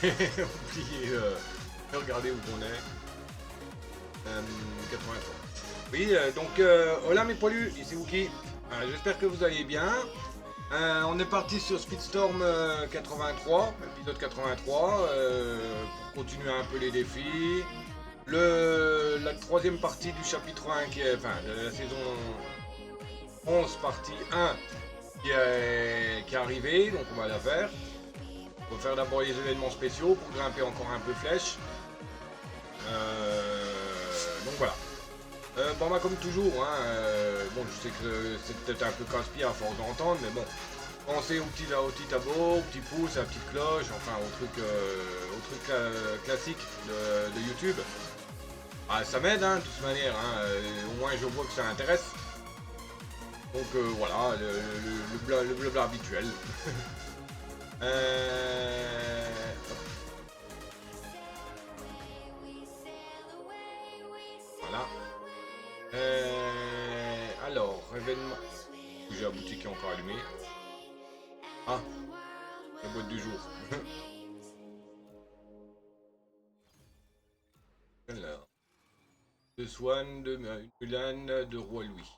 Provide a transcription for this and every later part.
oublié de regarder où on est. 83. Oui, donc, hola mes poilus, ici Wookie. J'espère que vous allez bien. On est parti sur Speedstorm 83, épisode 83, pour continuer un peu les défis. La troisième partie du chapitre 1, enfin, de la saison 11, partie 1, qui est arrivée, donc on va la faire. On va faire d'abord les événements spéciaux pour grimper encore un peu flèche. Donc voilà. Bon, bah, comme toujours, hein, bon, je sais que c'est peut-être un peu casse-pied à force d'entendre, mais bon, pensez au petit tableau, au petit pouce, à la petite cloche, enfin au truc classique de YouTube. Ah, ça m'aide, hein, de toute manière, hein, au moins je vois que ça intéresse. Donc voilà, le blabla habituel. Voilà. Alors, événement. J'ai la boutique qui est encore allumée. Ah, la boîte du jour. Alors, de Swan, de Mulan, de Roi Louis.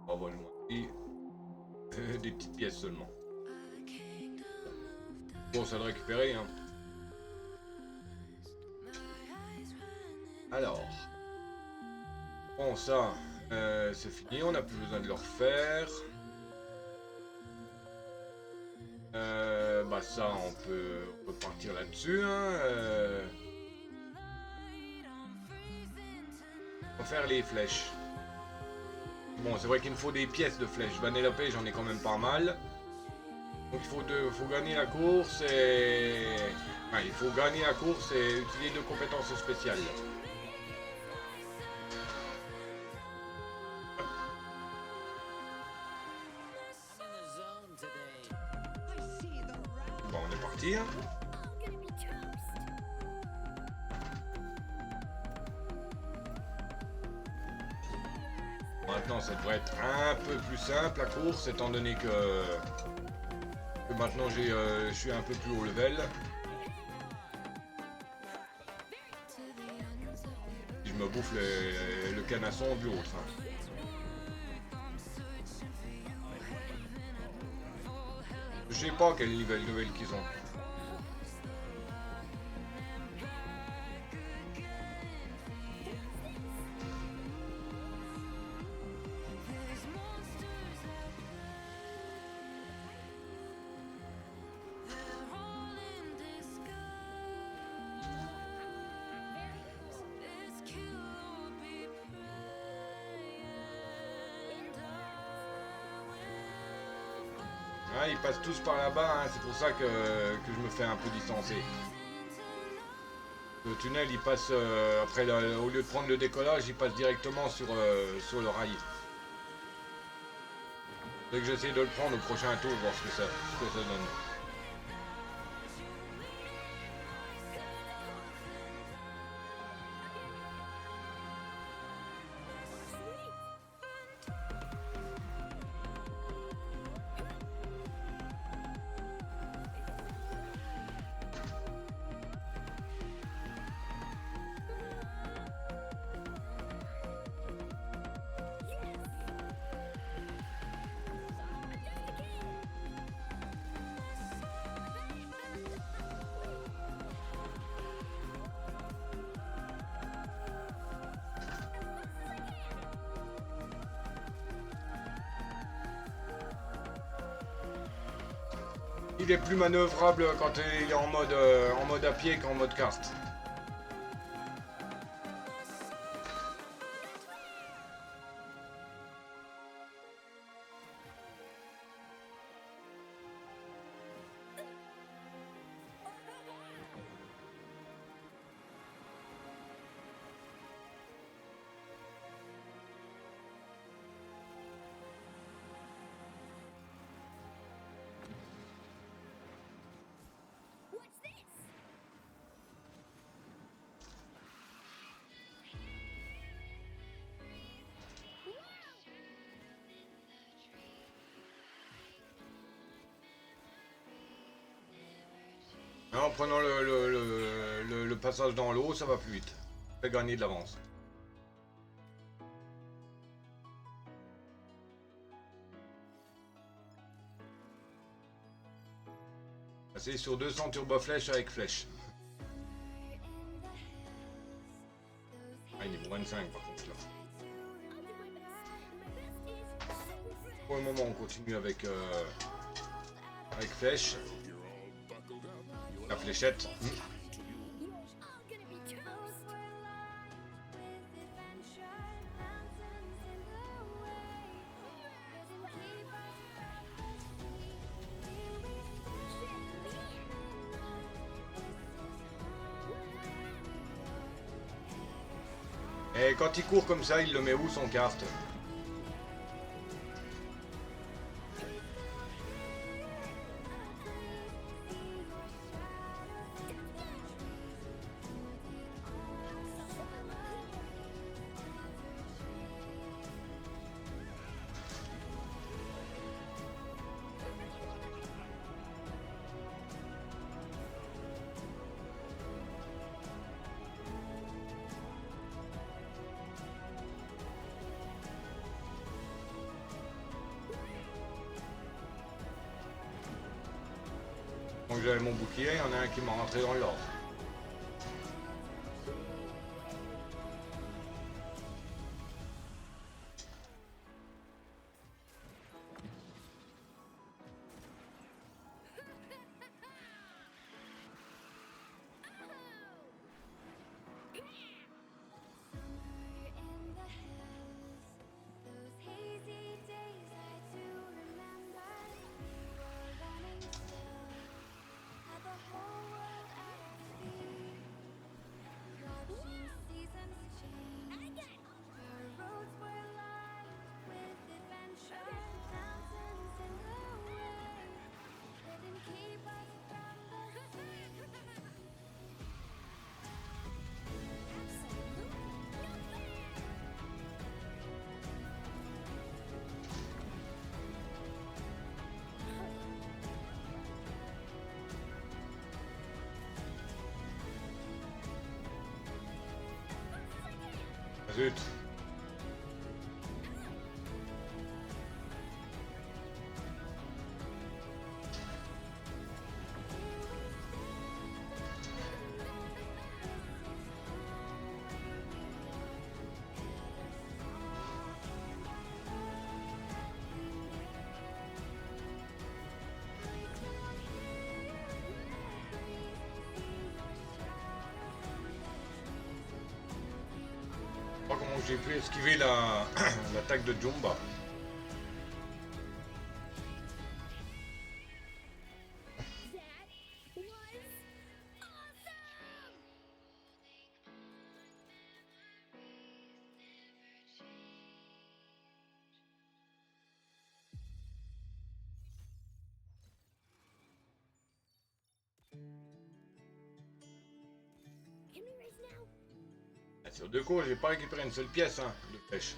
On va le montrer. Des petites pièces seulement. Bon, ça de récupérer, hein. Alors, bon, ça, c'est fini, on n'a plus besoin de le refaire. Bah ça, on peut partir là-dessus, hein. On va faire les flèches. Bon, c'est vrai qu'il me faut des pièces de flèches. Vanellope, j'en ai quand même pas mal. Donc il faut gagner la course et... Enfin, il faut gagner la course et utiliser 2 compétences spéciales. Bon, on est parti, hein. Maintenant, ça devrait être un peu plus simple la course, étant donné que maintenant je suis un peu plus haut level. Je me bouffe le canasson de l'autre, hein. Je sais pas quel niveau level qu'ils ont. Ouais, ils passent tous par là-bas, hein. C'est pour ça que je me fais un peu distancer. Le tunnel, il passe, après, au lieu de prendre le décollage, il passe directement sur le rail. Dès que j'essaie de le prendre au prochain tour, voir ce que ça donne. Il est plus manœuvrable quand il est en mode à pied qu'en mode carte. prenant le passage dans l'eau, ça va plus vite. Ça fait gagner de l'avance. C'est sur 200 turbo-flèches avec flèche. Ah, il est moins de 5 par contre là. Pour le moment, on continue avec flèche. La fléchette. Et quand il court comme ça, il le met où son kart? Donc j'avais mon bouclier, il y en a un qui m'a rentré dans l'ordre. Zut. Je sais pas comment j'ai pu esquiver l'attaque de Jumba. Sur 2 coups, j'ai pas récupéré une seule pièce de pêche.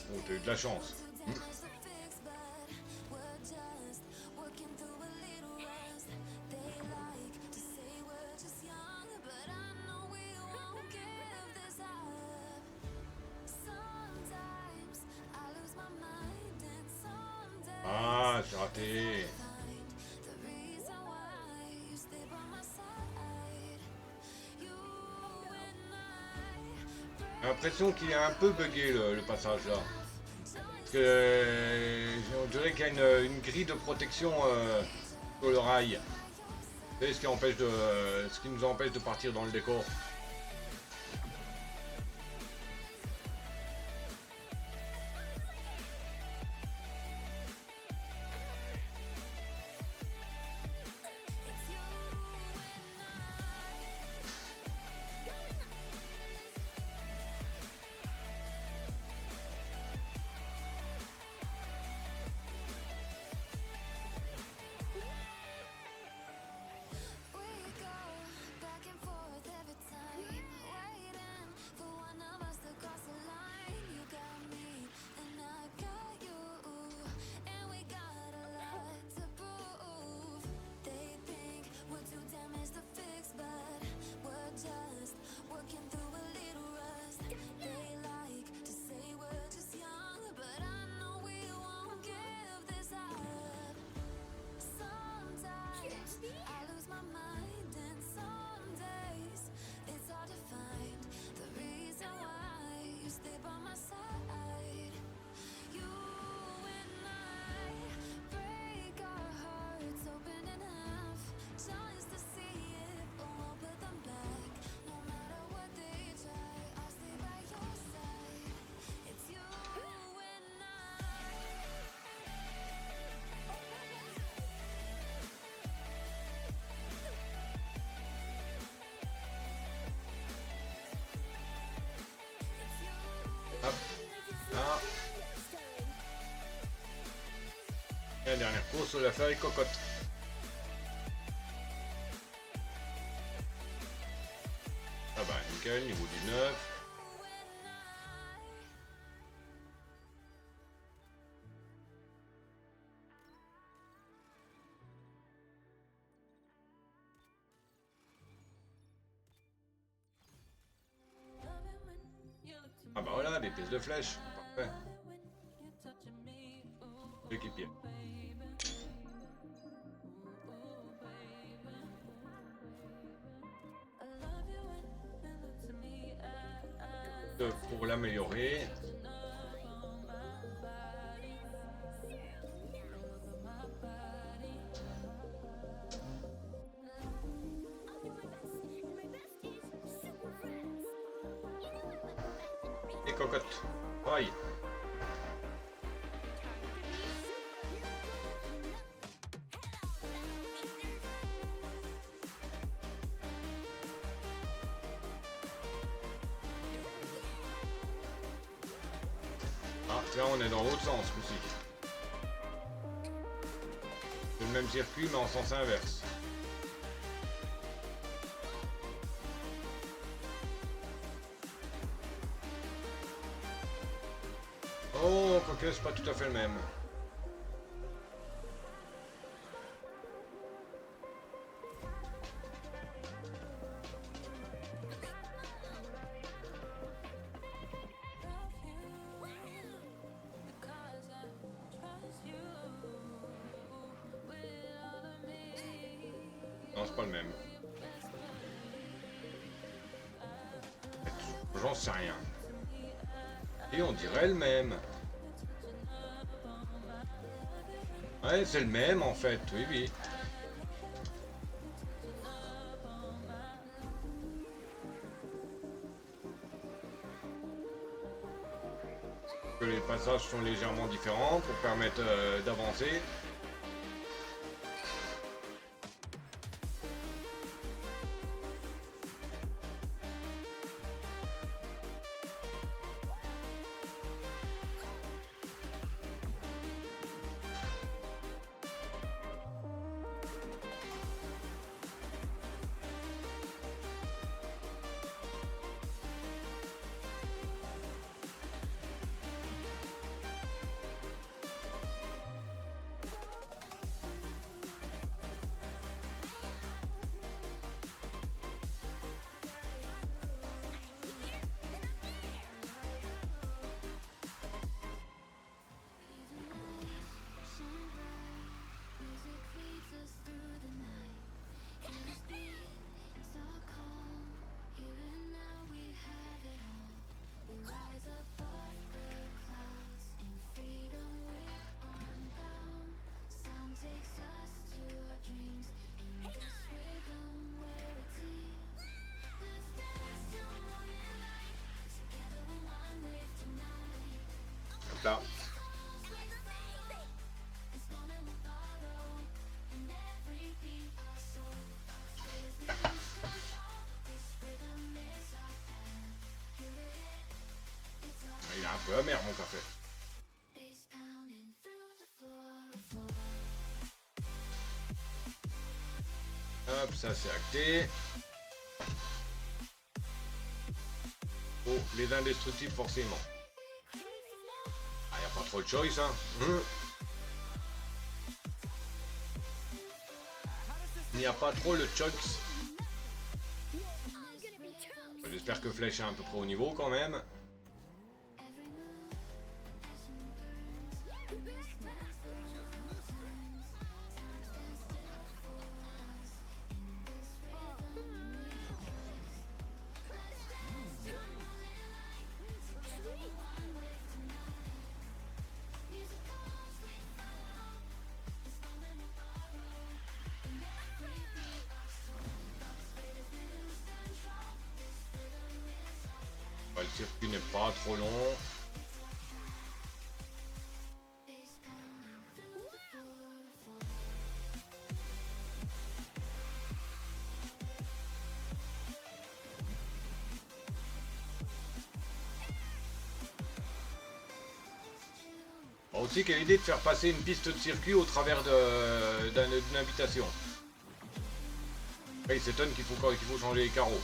Oh, t'as eu de la chance. Ah, j'ai raté. J'ai l'impression qu'il est un peu bugué le passage là. Parce que on dirait qu'il y a une grille de protection sur le rail. C'est ce qui nous empêche de partir dans le décor. dernière course, on l'a fait avec Cocotte. Ah bah nickel, niveau 19. Ah bah voilà, des pièces de flèches. Parfait. Équipier. Pour l'améliorer. Et Cocotte. Aïe. Ah, là on est dans l'autre sens aussi. C'est le même circuit mais en sens inverse. Oh, quoique c'est pas tout à fait le même. Non, c'est pas le même. J'en sais rien. Et on dirait le même. Ouais, c'est le même en fait, oui, oui. Que les passages sont légèrement différents pour permettre d'avancer. Là. Il est un peu amer mon café. Hop, ça c'est acté. Oh, les indestructibles forcément. Ah, y a pas trop de choice, hein. Il n'y a pas trop le choice. J'espère que Flèche est à peu près au niveau quand même. Le circuit n'est pas trop long. Oh, aussi quelle idée de faire passer une piste de circuit au travers d'une habitation. Là, il s'étonne qu'il faut changer les carreaux.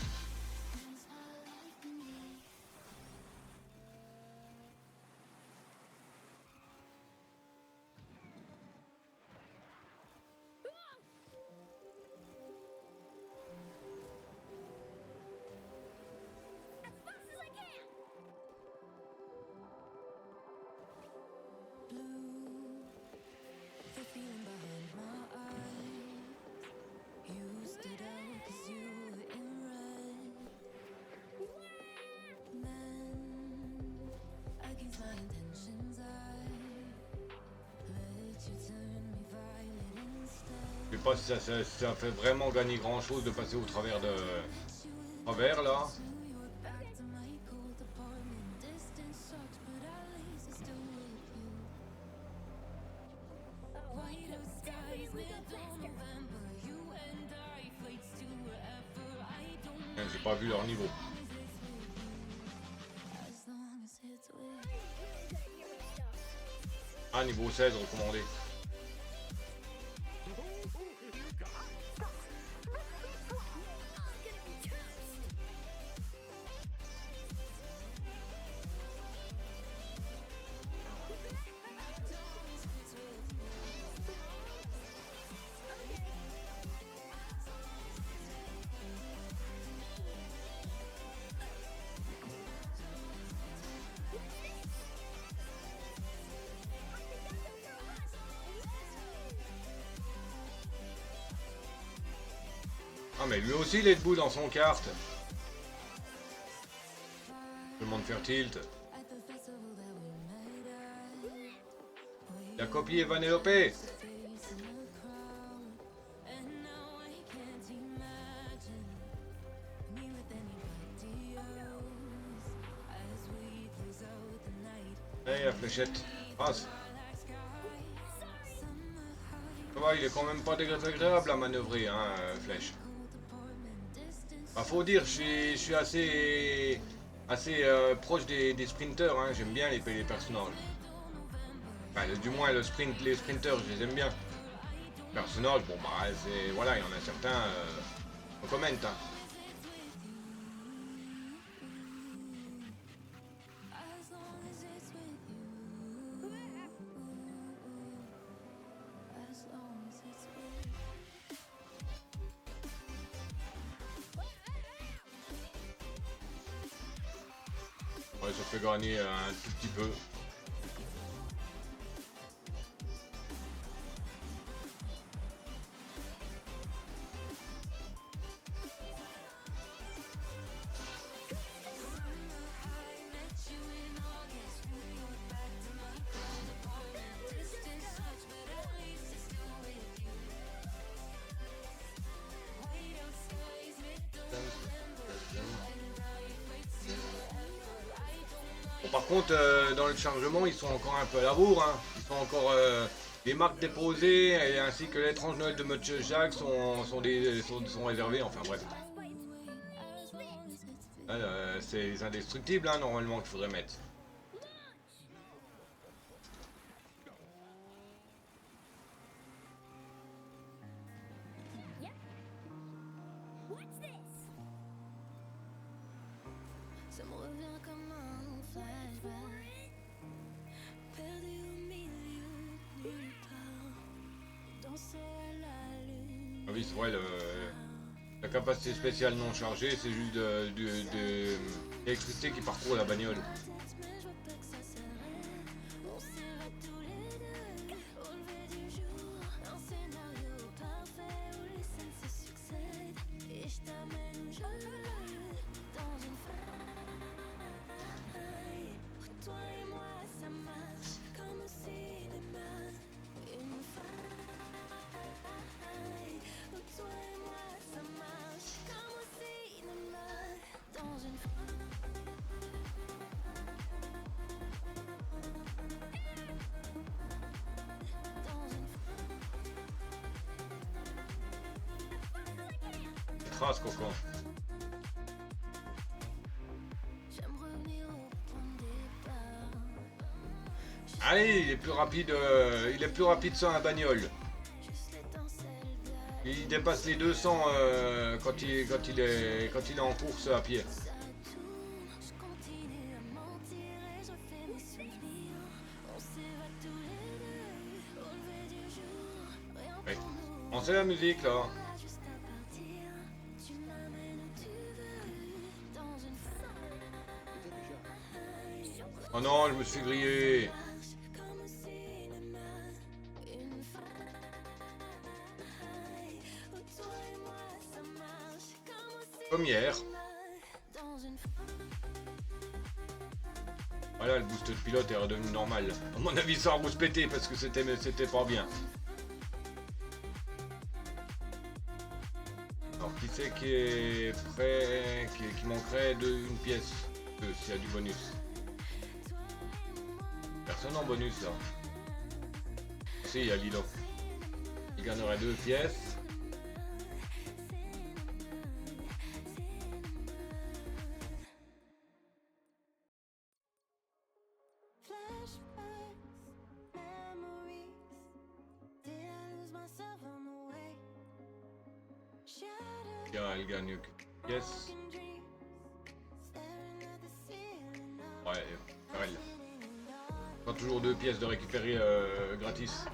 Je sais pas si ça fait vraiment gagner grand chose de passer au travers là. J'ai pas vu leur niveau. Ah, niveau 16 recommandé. Ah mais lui aussi il est debout dans son kart. Je demande de faire tilt. Il a copié Vanellope. Allez la fléchette. Passe. Ça va, il est quand même pas désagréable à manœuvrer, hein, Flèche. Bah, faut dire, je suis assez proche des sprinters, hein. J'aime bien les personnages. Enfin, du moins les sprinters, je les aime bien. Les personnages, bon bah c'est. Voilà, il y en a certains. On commente, hein. Ouais, ça fait gagner un tout petit peu. Bon, par contre, dans le chargement, ils sont encore un peu à la bourre, hein. Ils sont encore les marques déposées et ainsi que l'étrange Noël de Monsieur Jacques sont réservés. Enfin bref. C'est les indestructibles, hein, normalement qu'il faudrait mettre. Ça me revient comme un flashback, perdu au milieu de nulle part, danser à la lune. Ah oui, c'est vrai, la capacité spéciale non chargée, c'est juste de l'électricité qui parcourt la bagnole. Mais je vois pas que ça s'arrête, on s'ira tous les deux au lever du jour, un scénario parfait où les scènes se succèdent, et je t'amène où je veux, dans une faille, où toi et moi ça marche comme au cinéma, une faille, où toi et moi ça marche comme au cinéma, dans une Trace, Coco. J'aime revenir au point de départ. Je Allez, il est plus rapide sans la bagnole. Il dépasse les 200 quand il est en course à pied. Ouais. On sait la musique là. Oh non, je me suis grillé. Comme hier. Voilà, le boost de pilote est redevenu normal. À mon avis, ça a pété parce que c'était pas bien. Alors, qui c'est qui est prêt, qui manquerait une pièce s'il y a du bonus. Personne en bonus là. Si, il y a Lilo. Il gagnerait 2 pièces. Tiens, elle gagne que pièce. Ouais, elle. Pas toujours 2 pièces de récupérer gratis.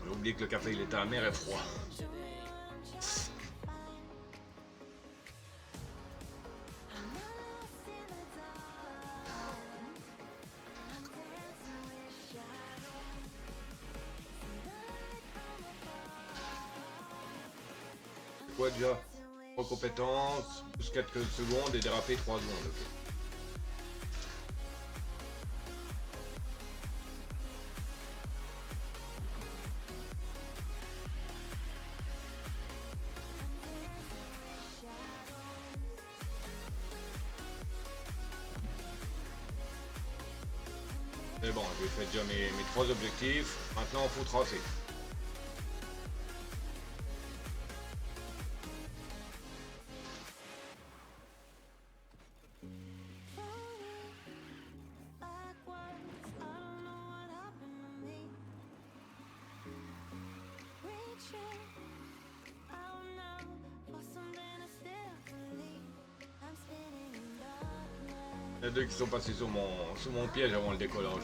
J'ai oublié que le café il était amer et froid. C'est quoi déjà? 3 compétences, plus 4 secondes et déraper 3 secondes. Mais bon, j'ai fait déjà mes 3 objectifs. Maintenant, il faut tracer. Il y en a 2 qui sont passés sous mon piège avant le décollage.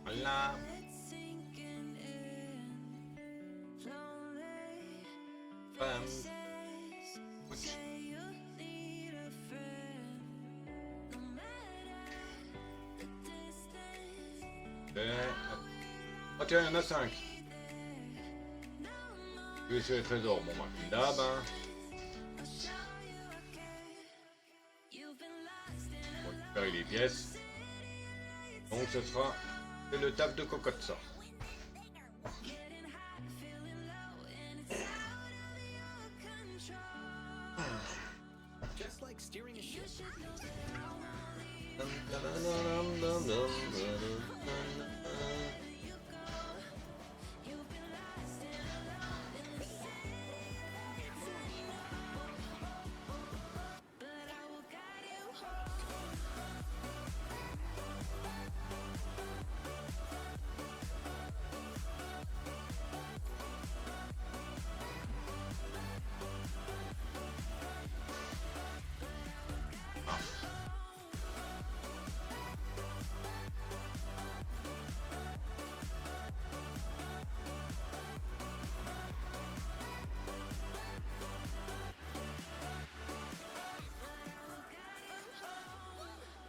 Voilà. Bam. Ouch. Oh tiens, il y en a 5. Je vais essayer les trésors. Bon, bah, comme d'hab. Hein. On va récupérer les pièces. Donc ce sera le taf de cocotte ça.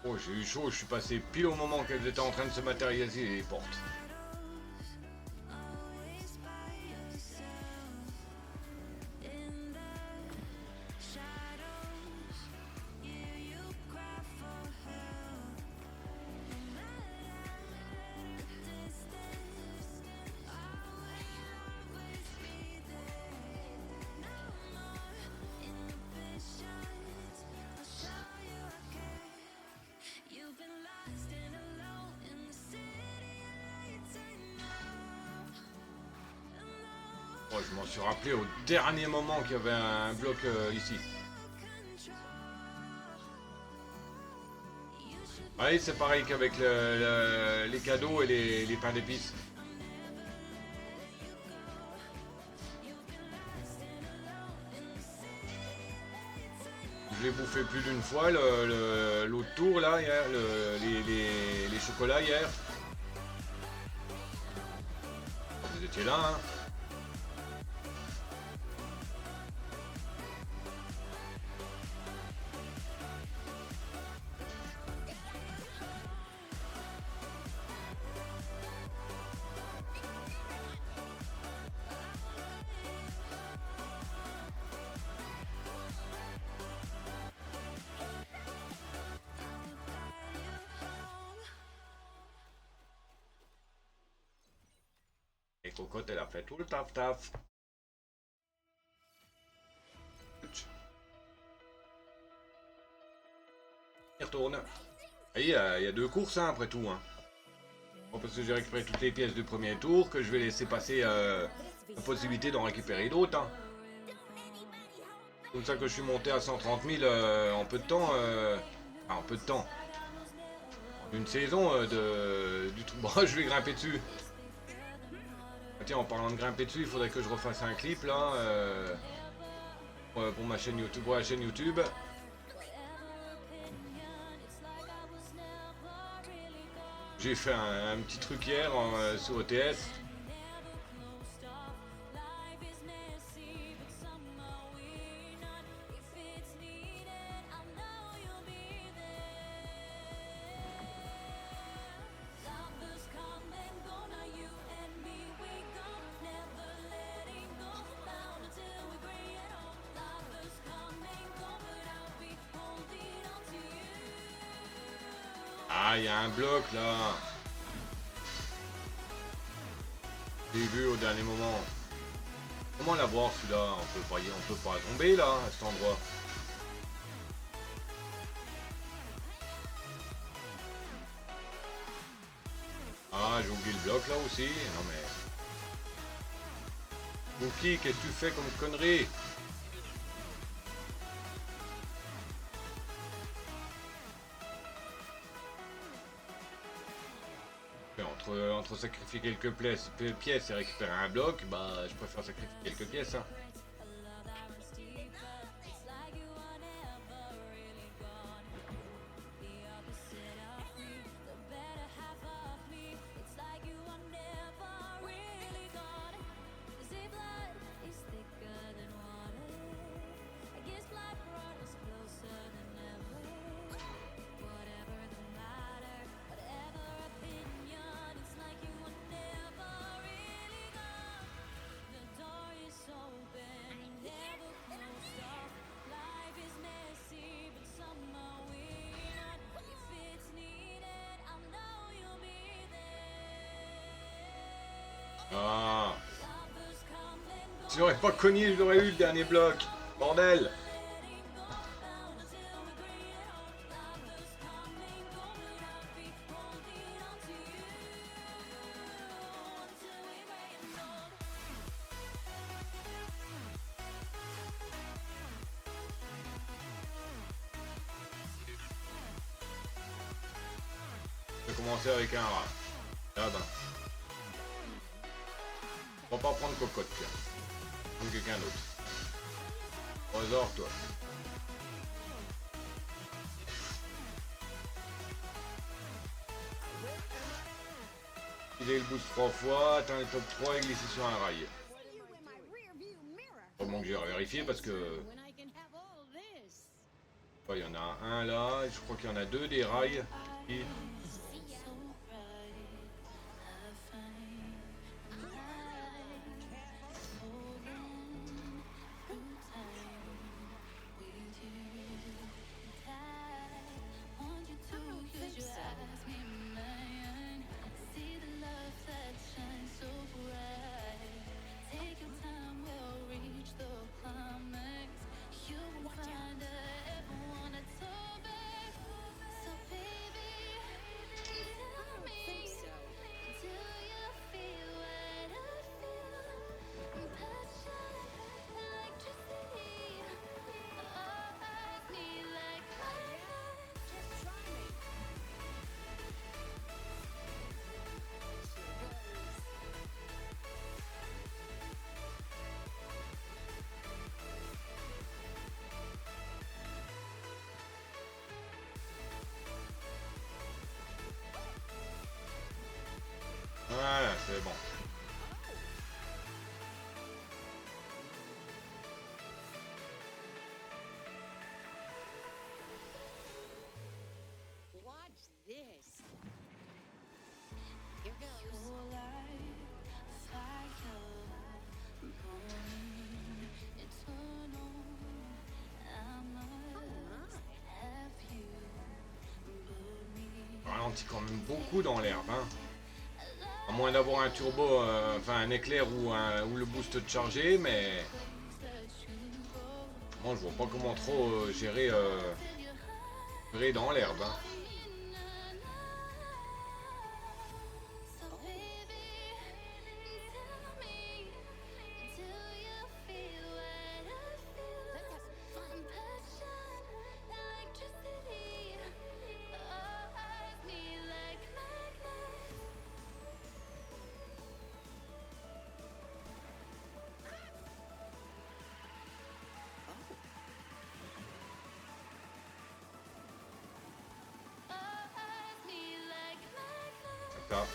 Oh, j'ai eu chaud, je suis passé pile au moment qu'elles étaient en train de se matérialiser les portes. Oh, je m'en suis rappelé au dernier moment qu'il y avait un bloc ici. Oui, c'est pareil qu'avec les cadeaux et les pains d'épices. Je l'ai bouffé plus d'une fois l'autre tour là hier, les chocolats hier. Vous étiez là, hein? Et Cocotte, elle a fait tout le taf-taf. Il retourne. Et il y a deux courses hein, après tout. Hein. Bon, parce que j'ai récupéré toutes les pièces du premier tour, que je vais laisser passer la possibilité d'en récupérer d'autres. Hein. C'est comme ça que je suis monté à 130 000 en peu de temps. Enfin, en peu de temps. En une saison du truc. Bon, je vais grimper dessus. Tiens, en parlant de grimper dessus, il faudrait que je refasse un clip là pour ma chaîne YouTube, pour la chaîne YouTube. J'ai fait un petit truc hier sur OTS. Ah, il y a un bloc là. J'ai vu au dernier moment. Comment l'avoir celui-là? On peut pas tomber là, à cet endroit. Ah, j'ai oublié le bloc là aussi. Non mais. Mookie, qu'est-ce que tu fais comme connerie? Entre sacrifier quelques pièces et récupérer un bloc, bah je préfère sacrifier quelques pièces. Hein. Ah. Si j'aurais pas cogné, je l'aurais eu le dernier bloc. Bordel. Je vais commencer avec un rat. Ah ben. On va pas prendre Cocotte, tiens. Prendre quelqu'un d'autre. Au hasard, toi. Il est le boost 3 fois, atteint les top 3 et glisser sur un rail. Bon, que j'ai vérifié parce que. Il y en a un là, et je crois qu'il y en a deux des rails. Et... Voilà, c'est bon. Watch this. Here goes. On ralentit quand même beaucoup dans l'herbe, hein. À moins d'avoir un turbo, enfin un éclair ou le boost de chargé, mais moi je vois pas comment trop gérer dans l'herbe, hein. Ça. Là.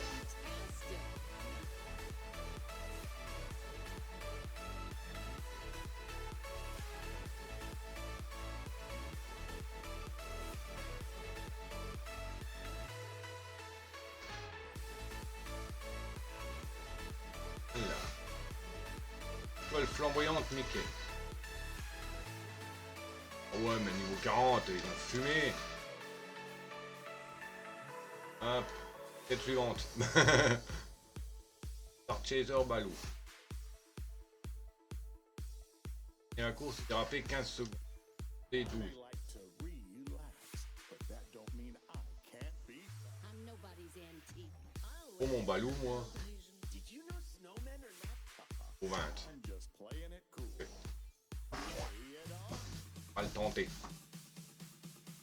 Étoile flamboyante Mickey. Oh ouais, mais niveau 40, ils ont fumé. Hop. Quête suivante. Star Chaser Baloo. Et la course dérapé 15 secondes. Et 12. Oh mon Baloo, moi. Au 20. Okay. On va le tenter.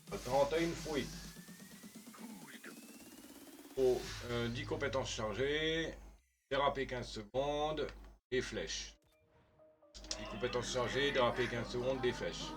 On va le tenter une fois. Oh, 10 compétences chargées. Déraper 15 secondes. Et flèches. 10 compétences chargées. Déraper 15 secondes. Des flèches.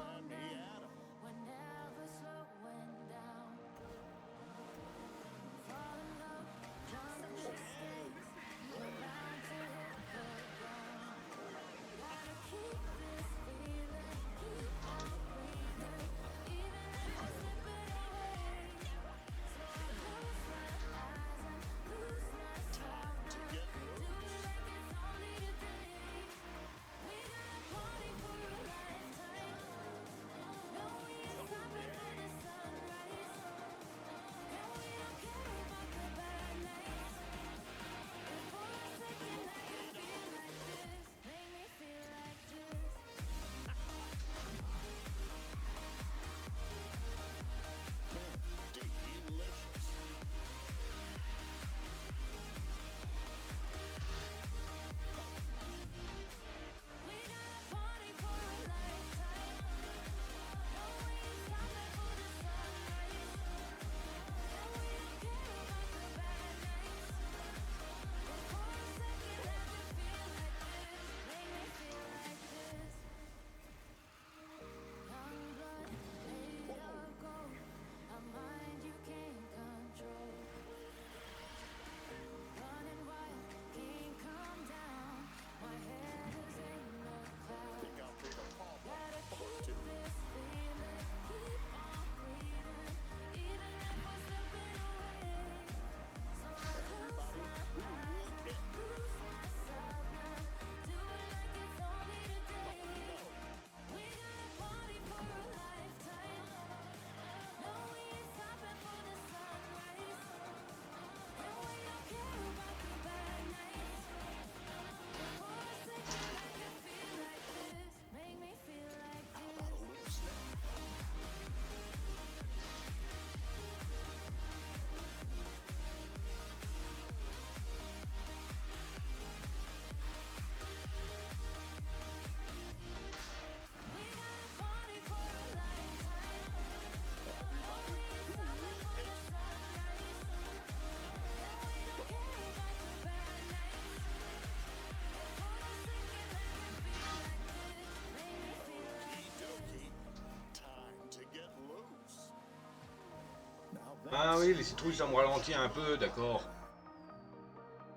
Ah oui, les citrouilles, ça me ralentit un peu, d'accord.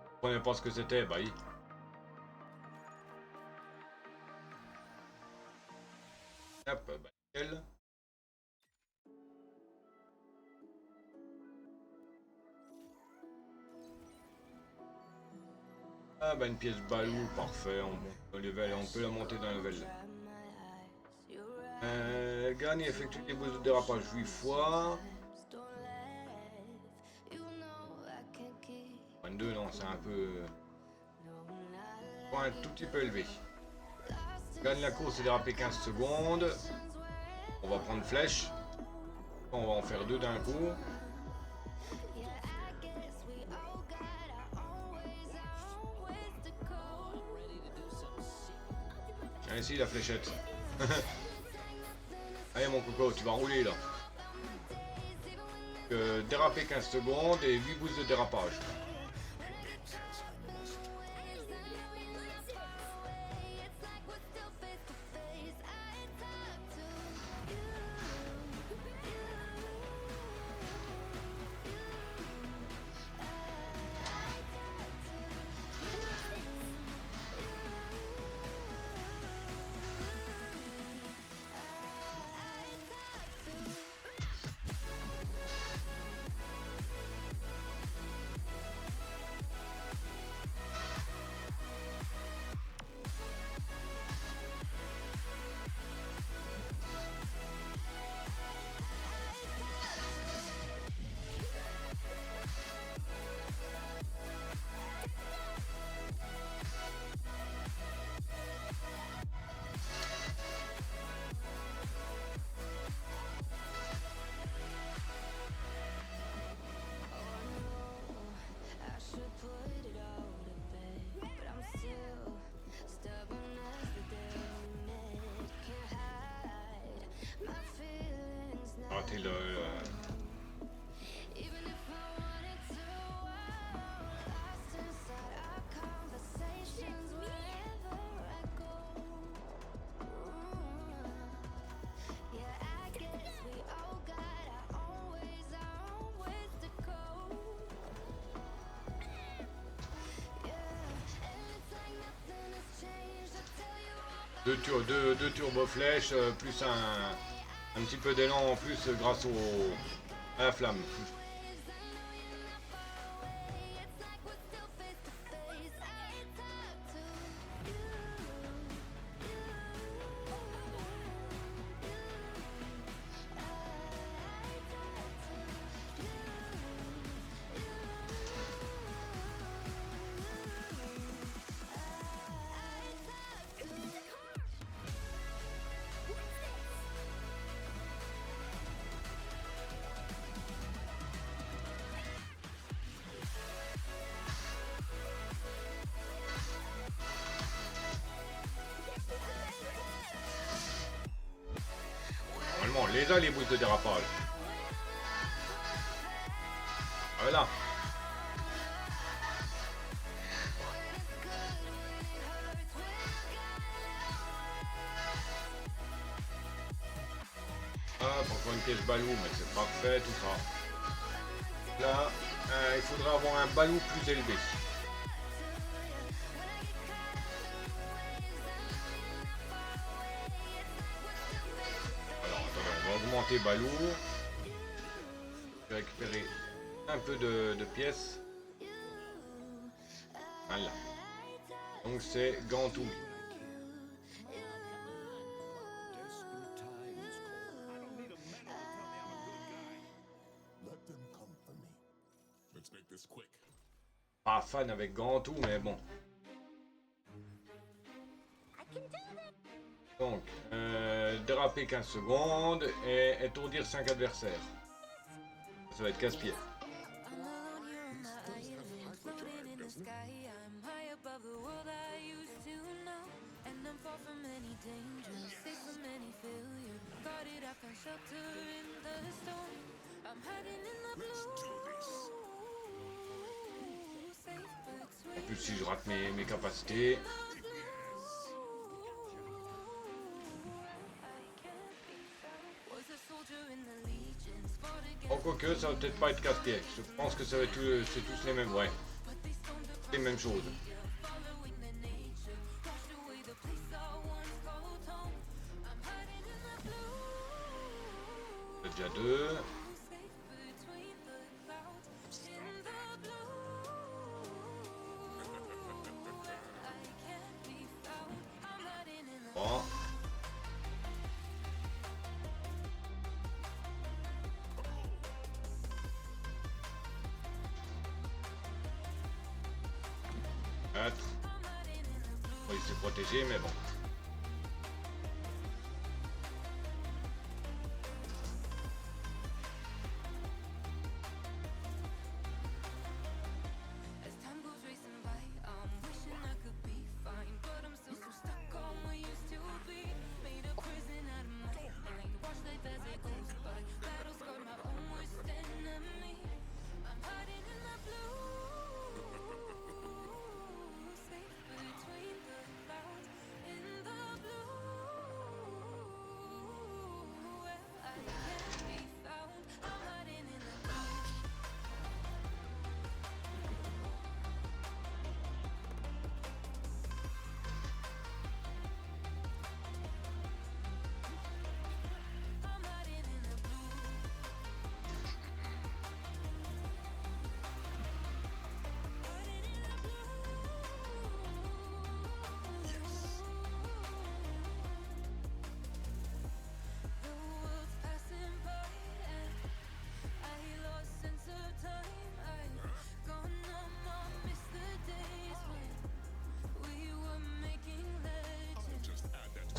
Je comprenais pas ce que c'était, bah oui. Hop, bah nickel. Ah bah une pièce balou, parfait, on monte au level, on peut la monter d'un level. Gagne et effectue des boosts de dérapage 8 fois. 22 non, c'est un peu... un tout petit peu élevé. Gagne la course et déraper 15 secondes. On va prendre flèche. On va en faire deux d'un coup. Tiens ici la fléchette. Allez mon coco, tu vas rouler là. Déraper 15 secondes et 8 boosts de dérapage. Raté le... Deux turbo flèches, plus un petit peu d'élan en plus grâce à la flamme. Normalement, on les a les boosts de dérapage. Voilà. Hop, encore une pièce balou, mais c'est parfait tout ça. Là, il faudrait avoir un balou plus élevé. Alors, attendez, on va augmenter balou. Je vais récupérer un peu de pièces. Voilà. Donc c'est Gantou. Pas fan avec Gantou, mais bon. Donc, déraper 15 secondes et étourdir 5 adversaires. Ça va être casse-pied. En plus, si je rate mes capacités. Oh, Quoique, ça va peut-être pas être casse-pièce. Je pense que ça va être c'est tous les mêmes, ouais. Les mêmes choses. C'est déjà deux. Bon. Quatre. Oui, c'est protégé, mais bon.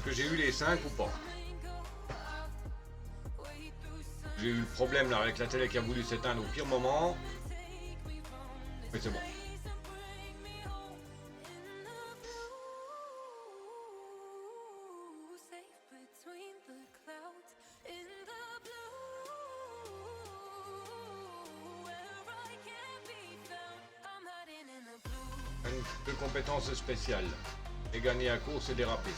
Est-ce que j'ai eu les 5 ou pas? J'ai eu le problème là avec la télé qui a voulu s'éteindre au pire moment. Mais c'est bon. Deux compétences spéciales. Et gagner à course et déraper.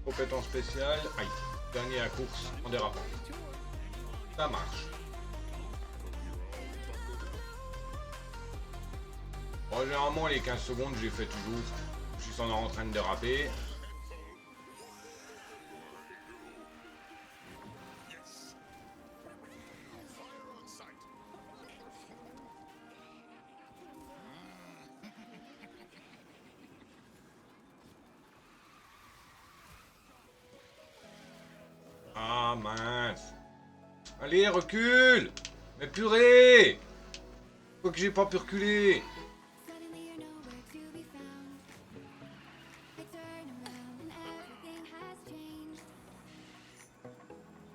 Compétence spéciale, aïe, gagner à course en dérapant. Ça marche. Bon, généralement, les 15 secondes, j'ai fait toujours. Je suis en train de déraper. Ah mince. Allez, recule. Mais purée. Pourquoi que j'ai pas pu reculer? Suddenly you're nowhere to be found. I turn around and everything has changed.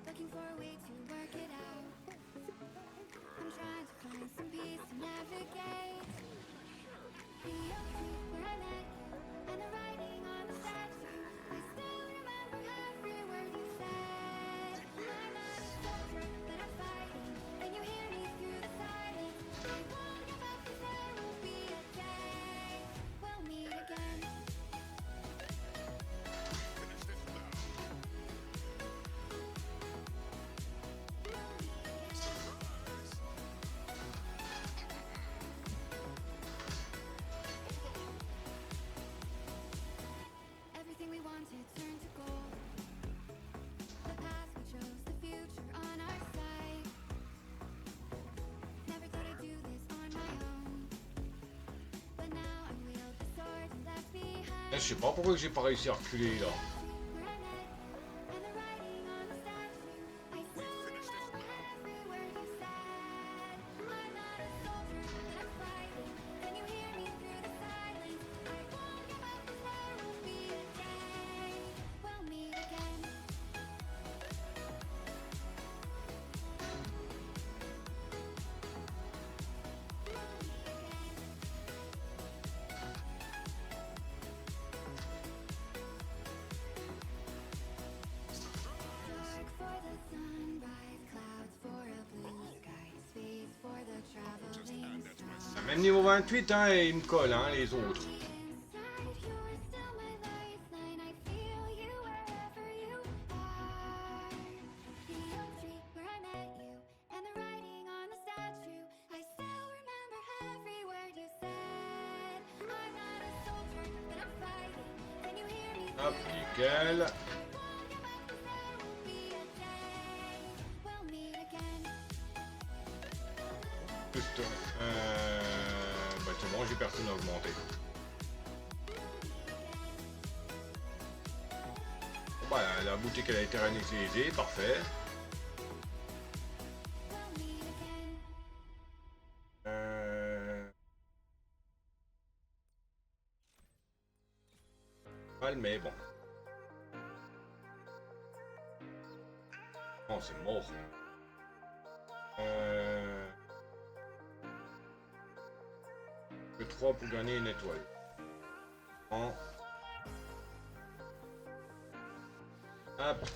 Looking for a way to work it out. I'm trying to find some peace to navigate. The ocean where I met you and the writing on the statue. I still remember every word you said. I'm not a soldier, but I'm fighting. And you hear me through the silence. I won't give up 'cause there will be a day we'll meet again. Everything we wanted turned to gold. The past we chose, the future on our side. Never thought I'd do this on my own. But now I wield the sword left behind. Je sais pas pourquoi j'ai pas réussi à reculer là. Where I met and the writing on the statue. I still remember every word you said. I'm not a soldier, but I'm fighting. Can you hear me through the silence? I won't give up 'cause there will be a day we'll meet again. Dark for the sunrise, clouds for a blue sky, space for the traveling stars. Même niveau 28, hein, et ils me collent, hein, les autres. Inside, you're still my lifeline. Hop, nickel. Juste, bah c'est bon, j'ai personne à augmenter. Bon, bah, la boutique elle a été réinitialisée, parfait. Mal, mais bon. Non, c'est mort. Que 3 pour gagner une étoile. En... Hop.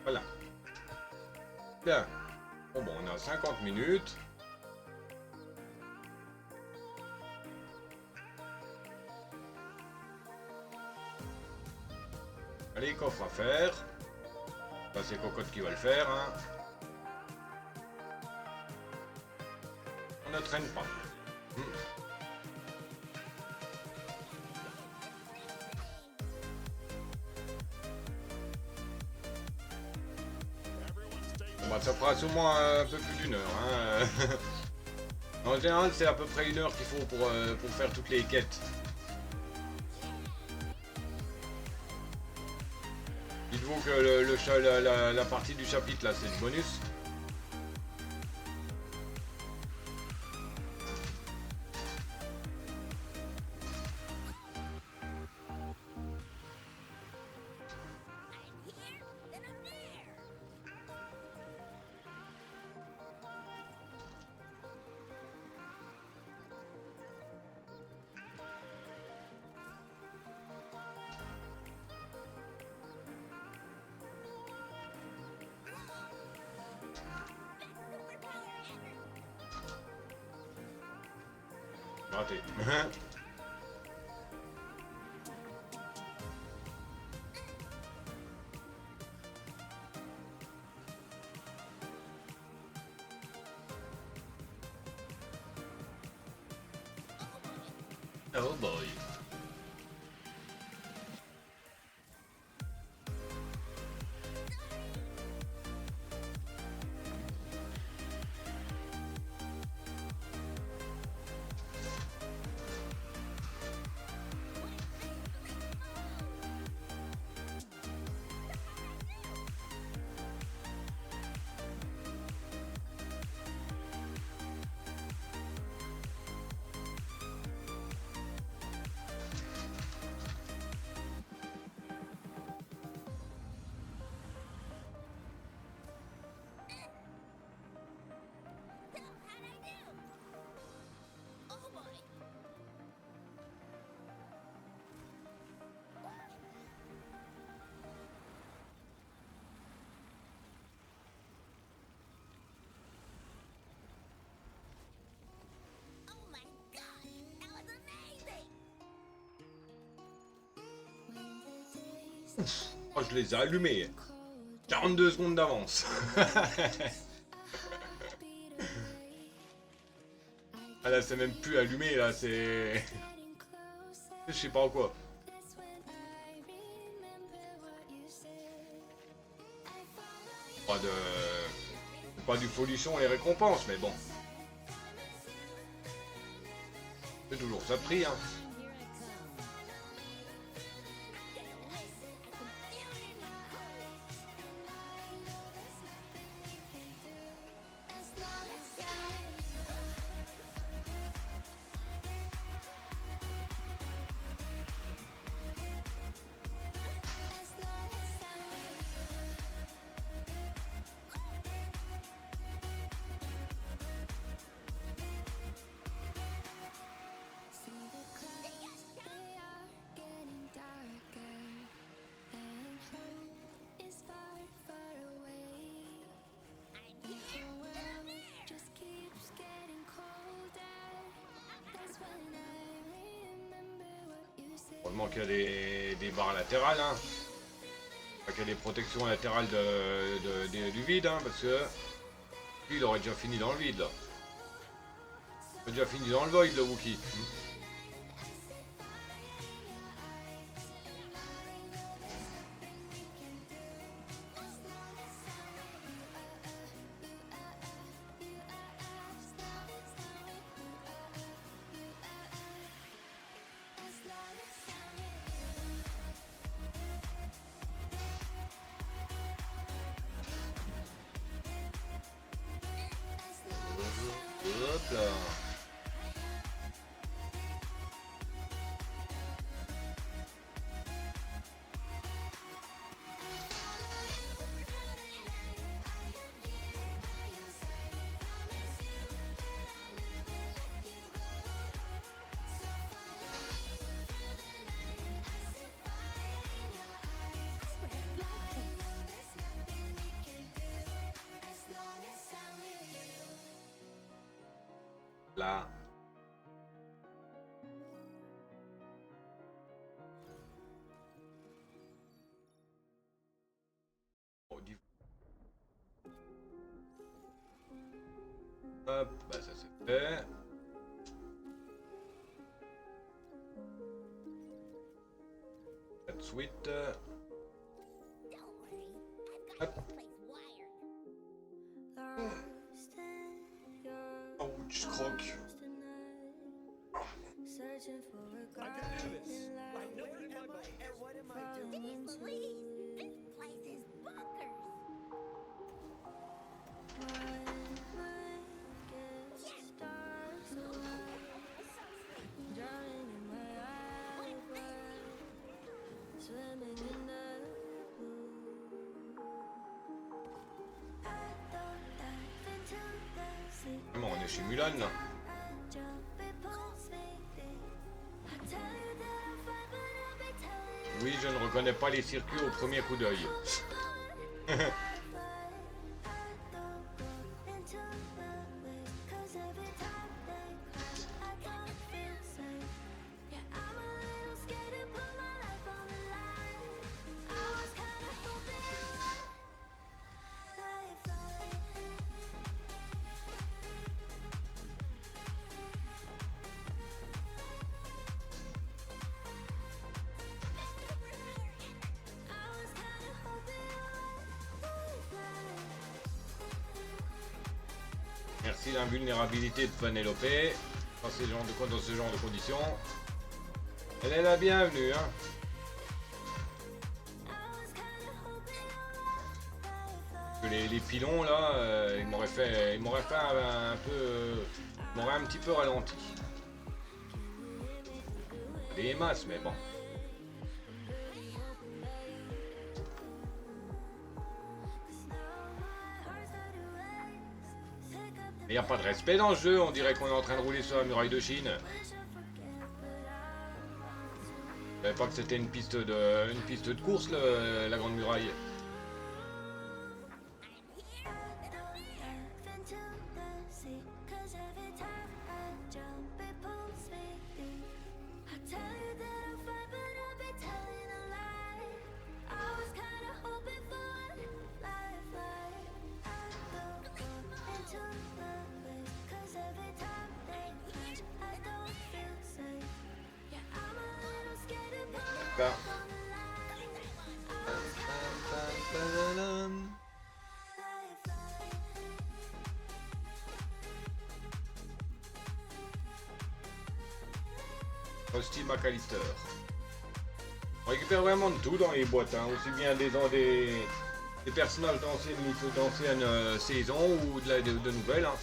Voilà. Bien. Bon, on a 50 minutes. Allez, coffre à faire. Ça, c'est Cocotte qui va le faire. Hein. On ne traîne pas. Bon, bah, ça fera sûrement un peu plus d'une heure. Hein. En général, c'est à peu près une heure qu'il faut pour faire toutes les quêtes. Dites-vous que la partie du chapitre là, c'est le bonus. Raté. Oh boy. Oh, je les ai allumés. 42 secondes d'avance. Ah là, c'est même plus allumé, là, c'est... Je sais pas quoi. Pas de... Pas du folichon les récompenses, mais bon. C'est toujours ça de prix, hein. Heureusement qu'il y a des barres latérales, hein. Enfin, qu'il y a des protections latérales du vide, hein, parce que lui, il aurait déjà fini dans le vide, là. Il aurait déjà fini dans le void, le Wookie. Hop là. Là. Oh, hop, bah ça c'est fait. Pas de suite. Hop. Ouch, croque. Searching for a God in life. Falling into This place is bonkers. my mind gets stars alive, drowning in my eyes, swimming in the blue. I don't dive into the sea. Vraiment, on est chez Mulan là. I jump, it pulls me deep. I tell you that I'm fine, but I'll be telling you. Oui, je ne reconnais pas les circuits au premier coup d'œil. Merci l'invulnérabilité de Penelope dans ce genre de conditions. Elle est la bienvenue, hein. Les pilons là, ils m'auraient fait un peu, ils m'auraient un petit peu ralenti. Des masses, mais bon. Il n'y a pas de respect dans le jeu, on dirait qu'on est en train de rouler sur la muraille de Chine. Je savais pas que c'était une piste de course, la grande muraille. Bah. Rusty McAllister. On récupère vraiment de tout dans les boîtes, hein, aussi bien des personnages d'anciennes saisons ou de nouvelles. Hein.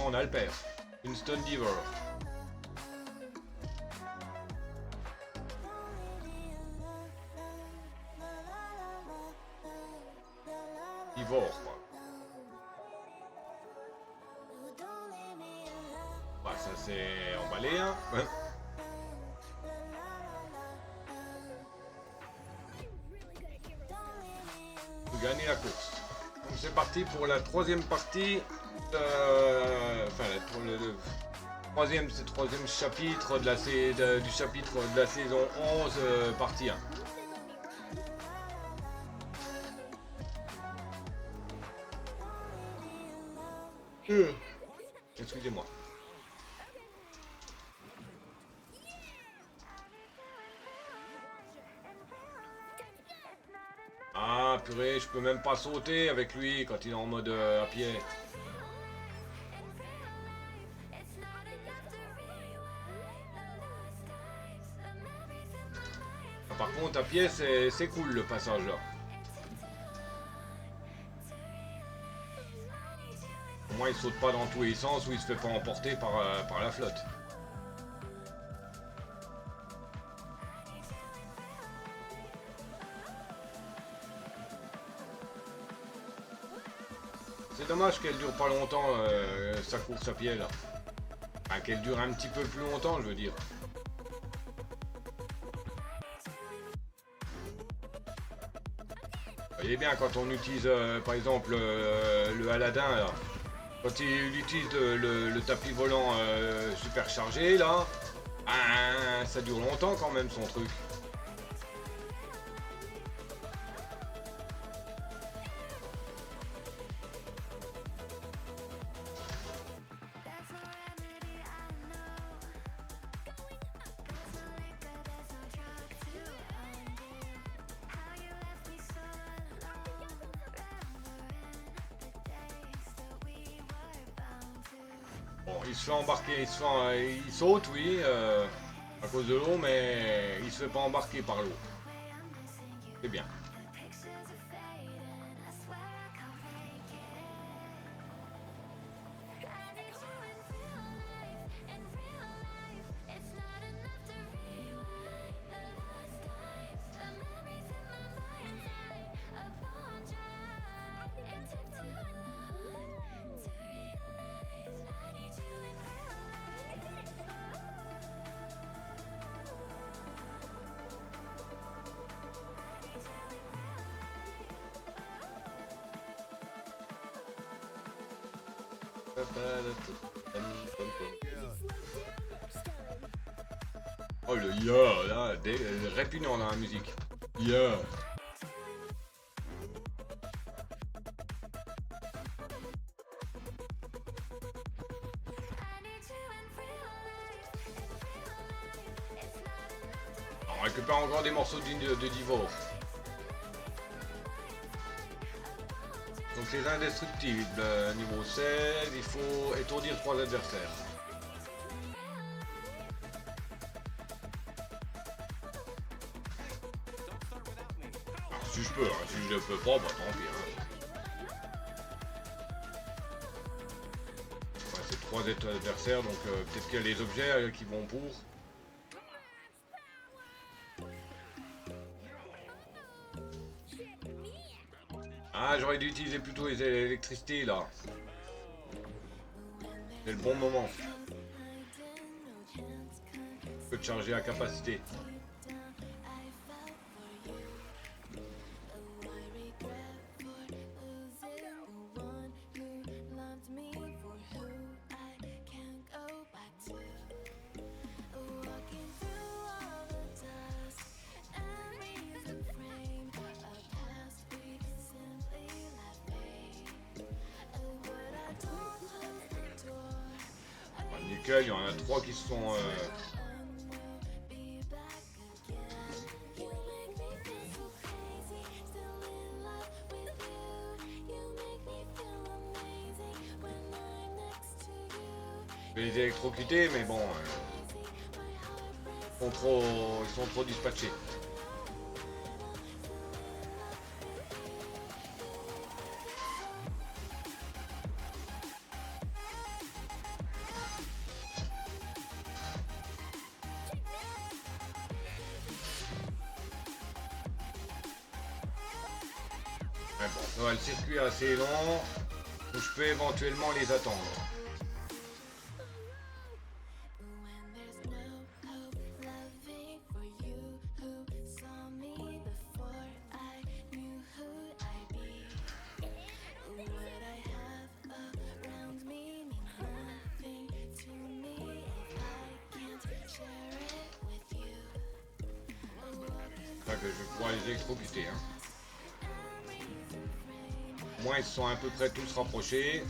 maintenant on a le père. Winston Deaver. Ivor, quoi. Bah, ça c'est emballé, hein. Ouais. Gagner la course. Donc c'est parti pour la troisième partie. Enfin, troisième chapitre de du chapitre de la saison 11, partie 1. Excusez-moi. Ah purée, je peux même pas sauter avec lui quand il est en mode à pied. Ah, par contre à pied c'est cool le passage là. Au moins il saute pas dans tous les sens ou il se fait pas emporter par la flotte. C'est dommage qu'elle dure pas longtemps sa course à pied là. Enfin, qu'elle dure un petit peu plus longtemps, je veux dire. Vous voyez bien quand on utilise par exemple le Aladdin là, quand il utilise le tapis volant superchargé là, ça dure longtemps quand même son truc. Bon, il se fait embarquer, il saute, oui, à cause de l'eau, mais il se fait pas embarquer par l'eau. C'est bien. Oh le ya là, répugnant dans la musique. Ya. On récupère encore des morceaux de Divorce. Donc les indestructibles, niveau 16, il faut étourdir 3 adversaires. Alors, si je peux, hein, si je ne peux pas, bah tant pis. Hein. Ouais, c'est 3 adversaires, donc peut-être qu'il y a les objets qui vont pour. Ah, j'aurais dû utiliser plutôt les électricités là. C'est le bon moment. Je peux te charger à capacité. Nickel, il y en a 3 qui se sont... Je vais les électrocuter, mais bon... ils sont trop dispatchés. Mais bon, ouais, le circuit est assez long, donc je peux éventuellement les attendre. When there's no hope loving for you who saw me before I knew who I'd be. What I have around me means nothing to me if I can't share it with you. Enfin, que je vais pouvoir les électrocuter. Hein. Au moins ils se sont à peu près tous rapprochés.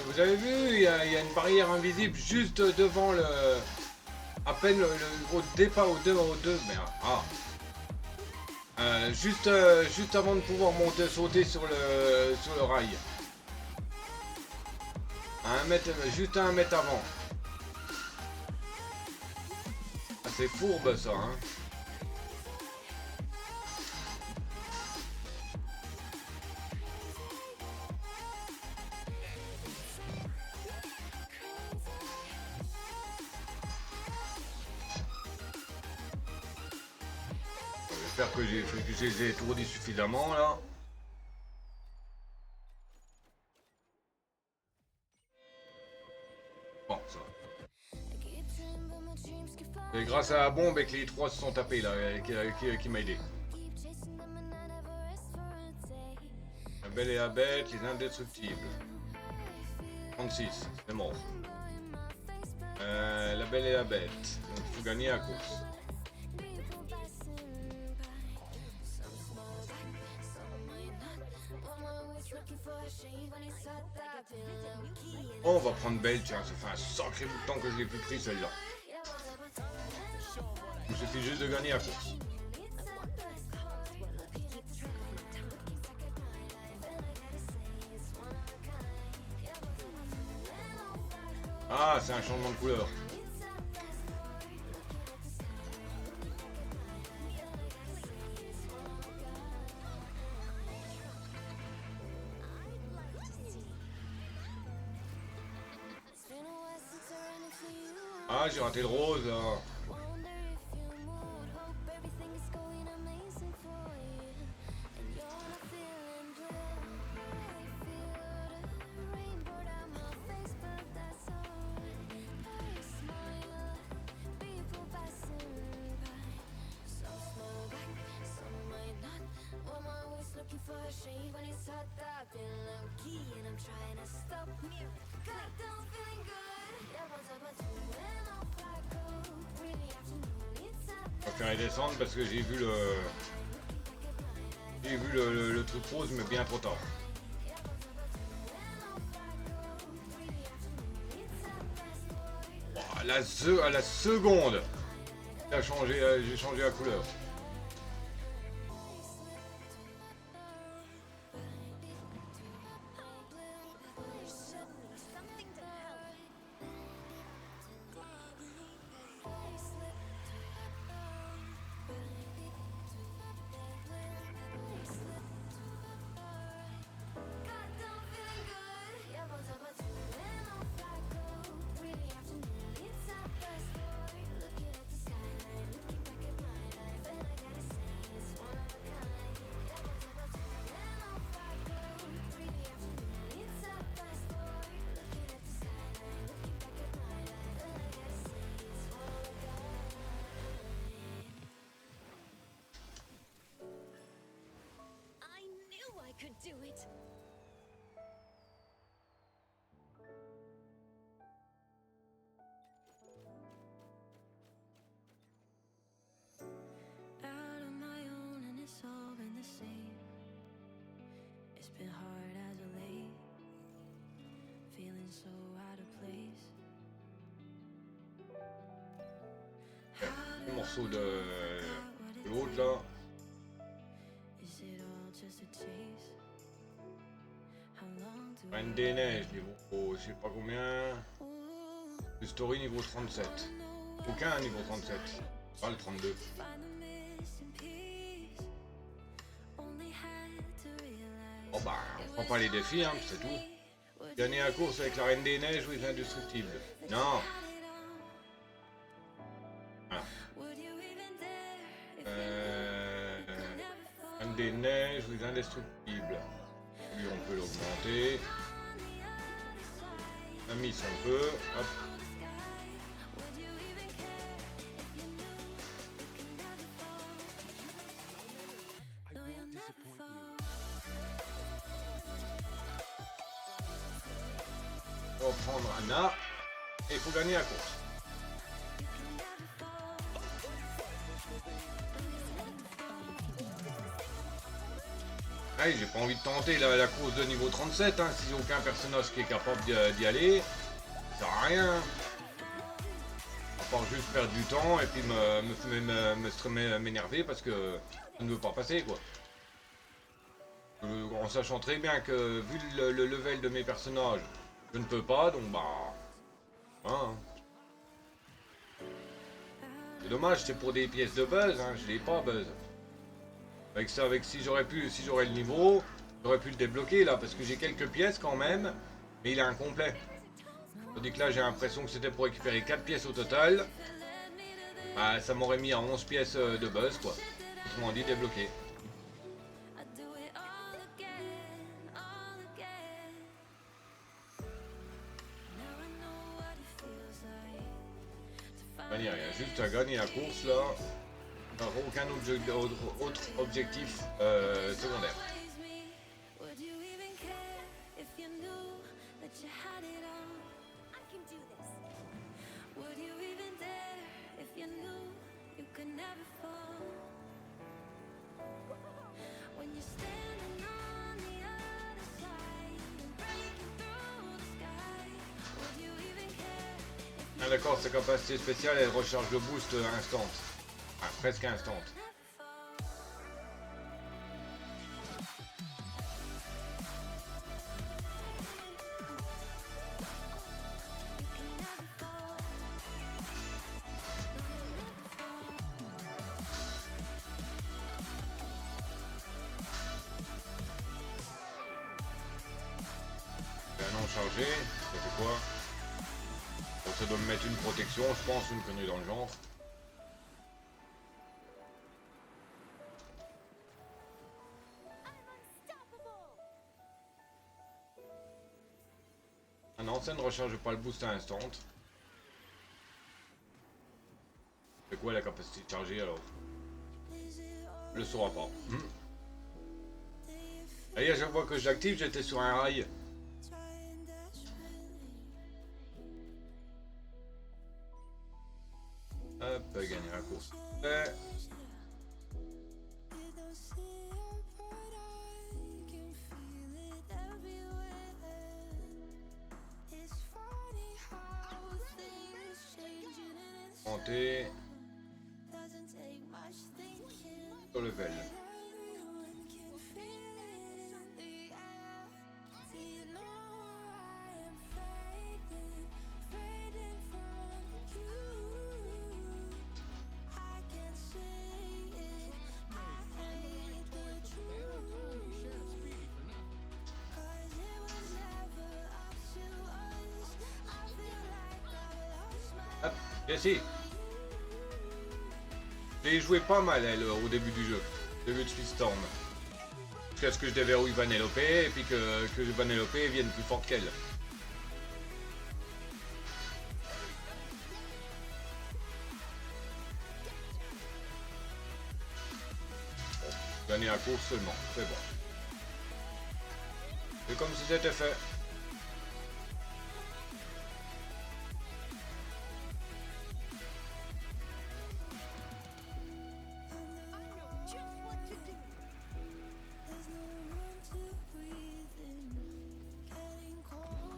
Vous avez vu, il y a une barrière invisible juste devant le... À peine au départ, au 2, merde. Juste avant de pouvoir monter, sauter sur le rail. À 1 mètre, juste à 1 mètre avant. Ah, c'est fourbe ça, hein. J'espère que je les ai étourdis suffisamment là. Bon, ça va. C'est grâce à la bombe et que les 3 se sont tapés là, qui m'a aidé. La Belle et la Bête, les Indestructibles. 36, c'est mort. La Belle et la Bête, donc il faut gagner la course. Oh, on va prendre Belle, tiens, ça fait un sacré bout de temps que je l'ai plus pris celle-là. Il suffit juste de gagner la course. Ah, c'est un changement de couleur. Ah, j'ai raté le rose là. On va faire les descendre parce que j'ai vu le truc rose mais bien trop tard. Oh, à la seconde, j'ai changé la couleur. Could do it. Out on my own and it's all been the same. It's been hard as of late, feeling so out of place. Le morceau de l'autre là. Is it all just a taste? Reine des Neiges, niveau je sais pas combien. Le story niveau 37. Aucun niveau 37. Pas le 32. Oh bah, on prend pas les défis, hein, c'est tout. Gagner la course avec la Reine des Neiges ou les Indestructibles. Non. Voilà. Reine des Neiges ou les Indestructibles. Lui, on peut l'augmenter. La mise un peu. Hop. On va prendre Anna. Et il faut gagner la course. Allez, j'ai pas envie de tenter la course de niveau 37, hein, si j'ai aucun personnage qui est capable d'y aller. Ça sert à rien. À part juste perdre du temps et puis m'énerver parce que je ne veux pas passer, quoi. En sachant très bien que vu le level de mes personnages, je ne peux pas, donc bah... Hein. C'est dommage, c'est pour des pièces de buzz, hein, je l'ai pas buzz. Avec ça, si j'aurais le niveau, j'aurais pu le débloquer là, parce que j'ai quelques pièces quand même, mais il est incomplet. Tandis que là, j'ai l'impression que c'était pour récupérer 4 pièces au total. Bah, ça m'aurait mis à 11 pièces de buzz, quoi. Autrement dit, débloqué. Il y a juste à gagner la course là. Aucun autre objectif secondaire. Ah d'accord, sa capacité spéciale, elle recharge le boost instant. Ah, presque instant. Canon chargé, ça fait quoi? Donc ça doit me mettre une protection, je pense, une connerie dans le genre. Ah non, ça ne recharge pas le boost à instant. C'est quoi la capacité de charger alors? Je le saura pas. Et à chaque fois que je l'active, j'étais sur un rail. Hop, gagner la course. Monter. Au level. Hop, Jessie. J'ai joué pas mal elle au début du jeu, au début de Speedstorm. Jusqu'à ce que je déverrouille Vanellope et puis que Vanellope vienne plus forte qu'elle. Bon, gagner la course seulement, c'est bon. C'est comme si c'était fait.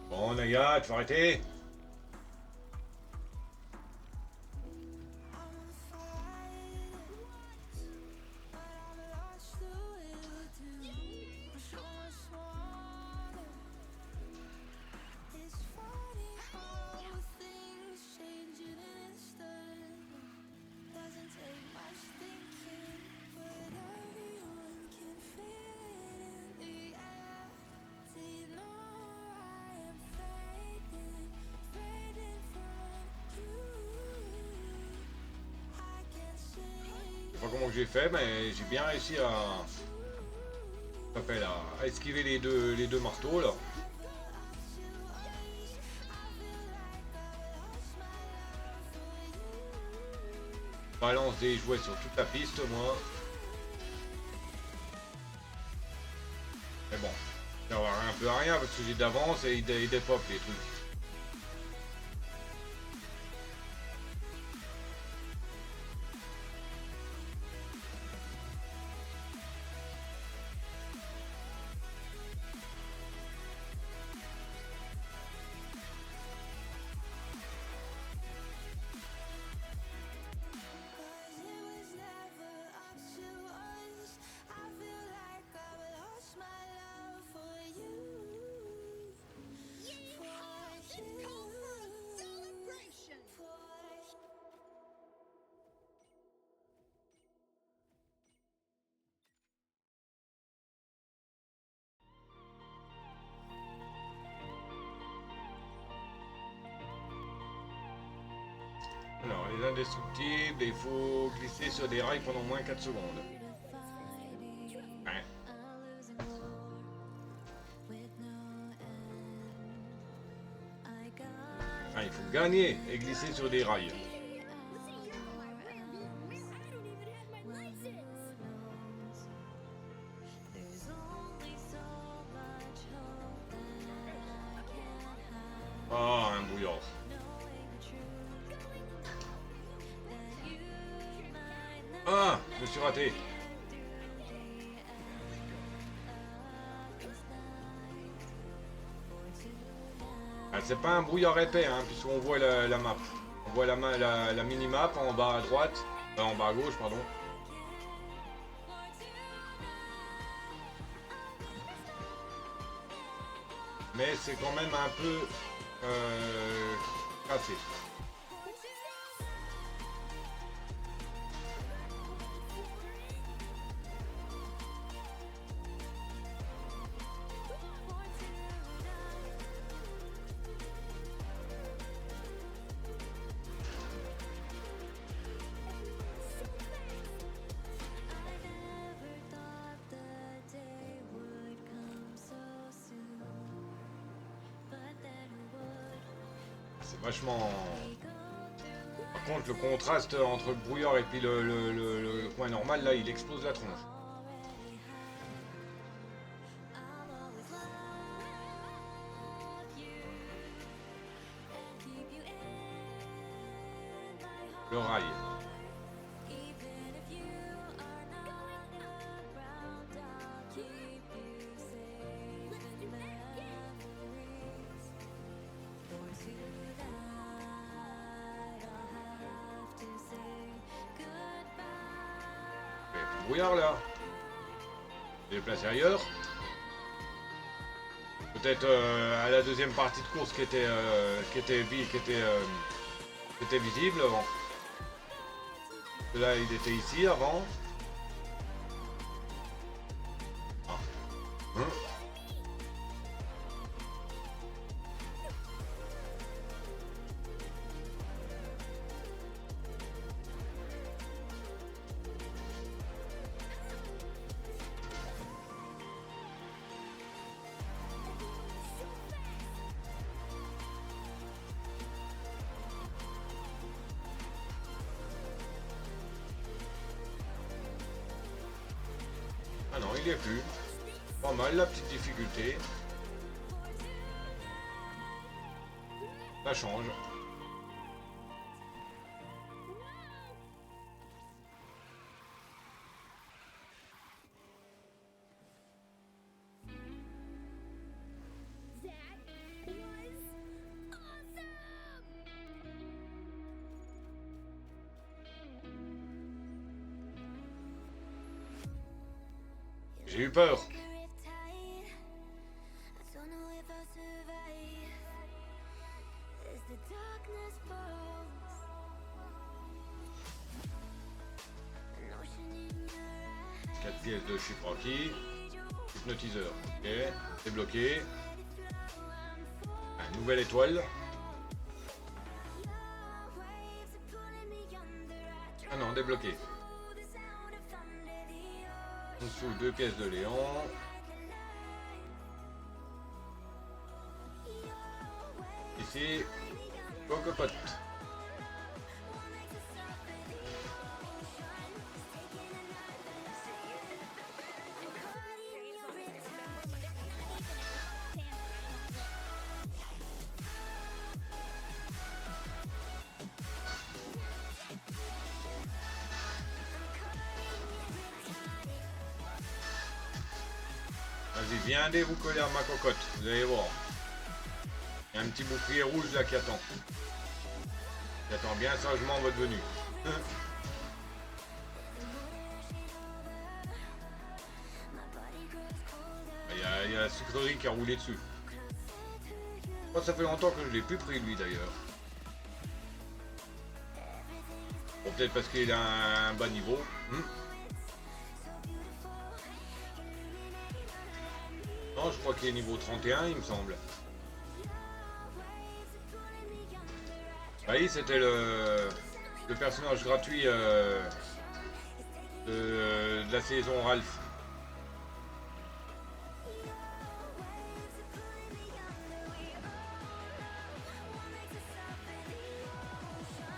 Bon, Naya, tu vas arrêter? Je sais pas comment j'ai fait, mais j'ai bien réussi à esquiver les deux marteaux là. Balance des jouets sur toute la piste, moi. Mais bon, ça va un peu à rien parce que j'ai d'avance et il dépop les trucs. Alors, les indestructibles, il faut glisser sur des rails pendant moins 4 secondes. Ouais. Ah, il faut gagner et glisser sur des rails. Ah, un brouillard. Ah, je me suis raté. Ah, c'est pas un brouillard épais, hein, puisqu'on voit la map. On voit la mini-map en bas à droite, en bas à gauche, pardon. Mais c'est quand même un peu cassé. C'est vachement... Par contre, le contraste entre le brouillard et puis le coin normal, là, il explose la tronche. Le rail. Brouillard là. Je vais le placer ailleurs. Peut-être à la deuxième partie de course qui était visible avant. Là il était ici avant. Ah. Hein? Ah non, il n'y est plus. Pas mal la petite difficulté. Ça change. That was awesome! J'ai eu peur. Quatre pièces de je sais pas qui. Hypnotiseur. Ok. Débloqué. Une nouvelle étoile. Ah non, débloqué. En dessous, 2 pièces de Léon. Ici, Cocopote. Vas-y, viendez vous coller à ma cocotte, vous allez voir. Il y a un petit bouclier rouge là qui attend. Qui attend bien sagement votre venue. Il y a la sucrerie qui a roulé dessus. Moi, ça fait longtemps que je l'ai plus pris lui d'ailleurs. Bon, peut-être parce qu'il a un bas niveau. Non, je crois qu'il est niveau 31, il me semble. Oui, c'était le personnage gratuit de la saison Ralph.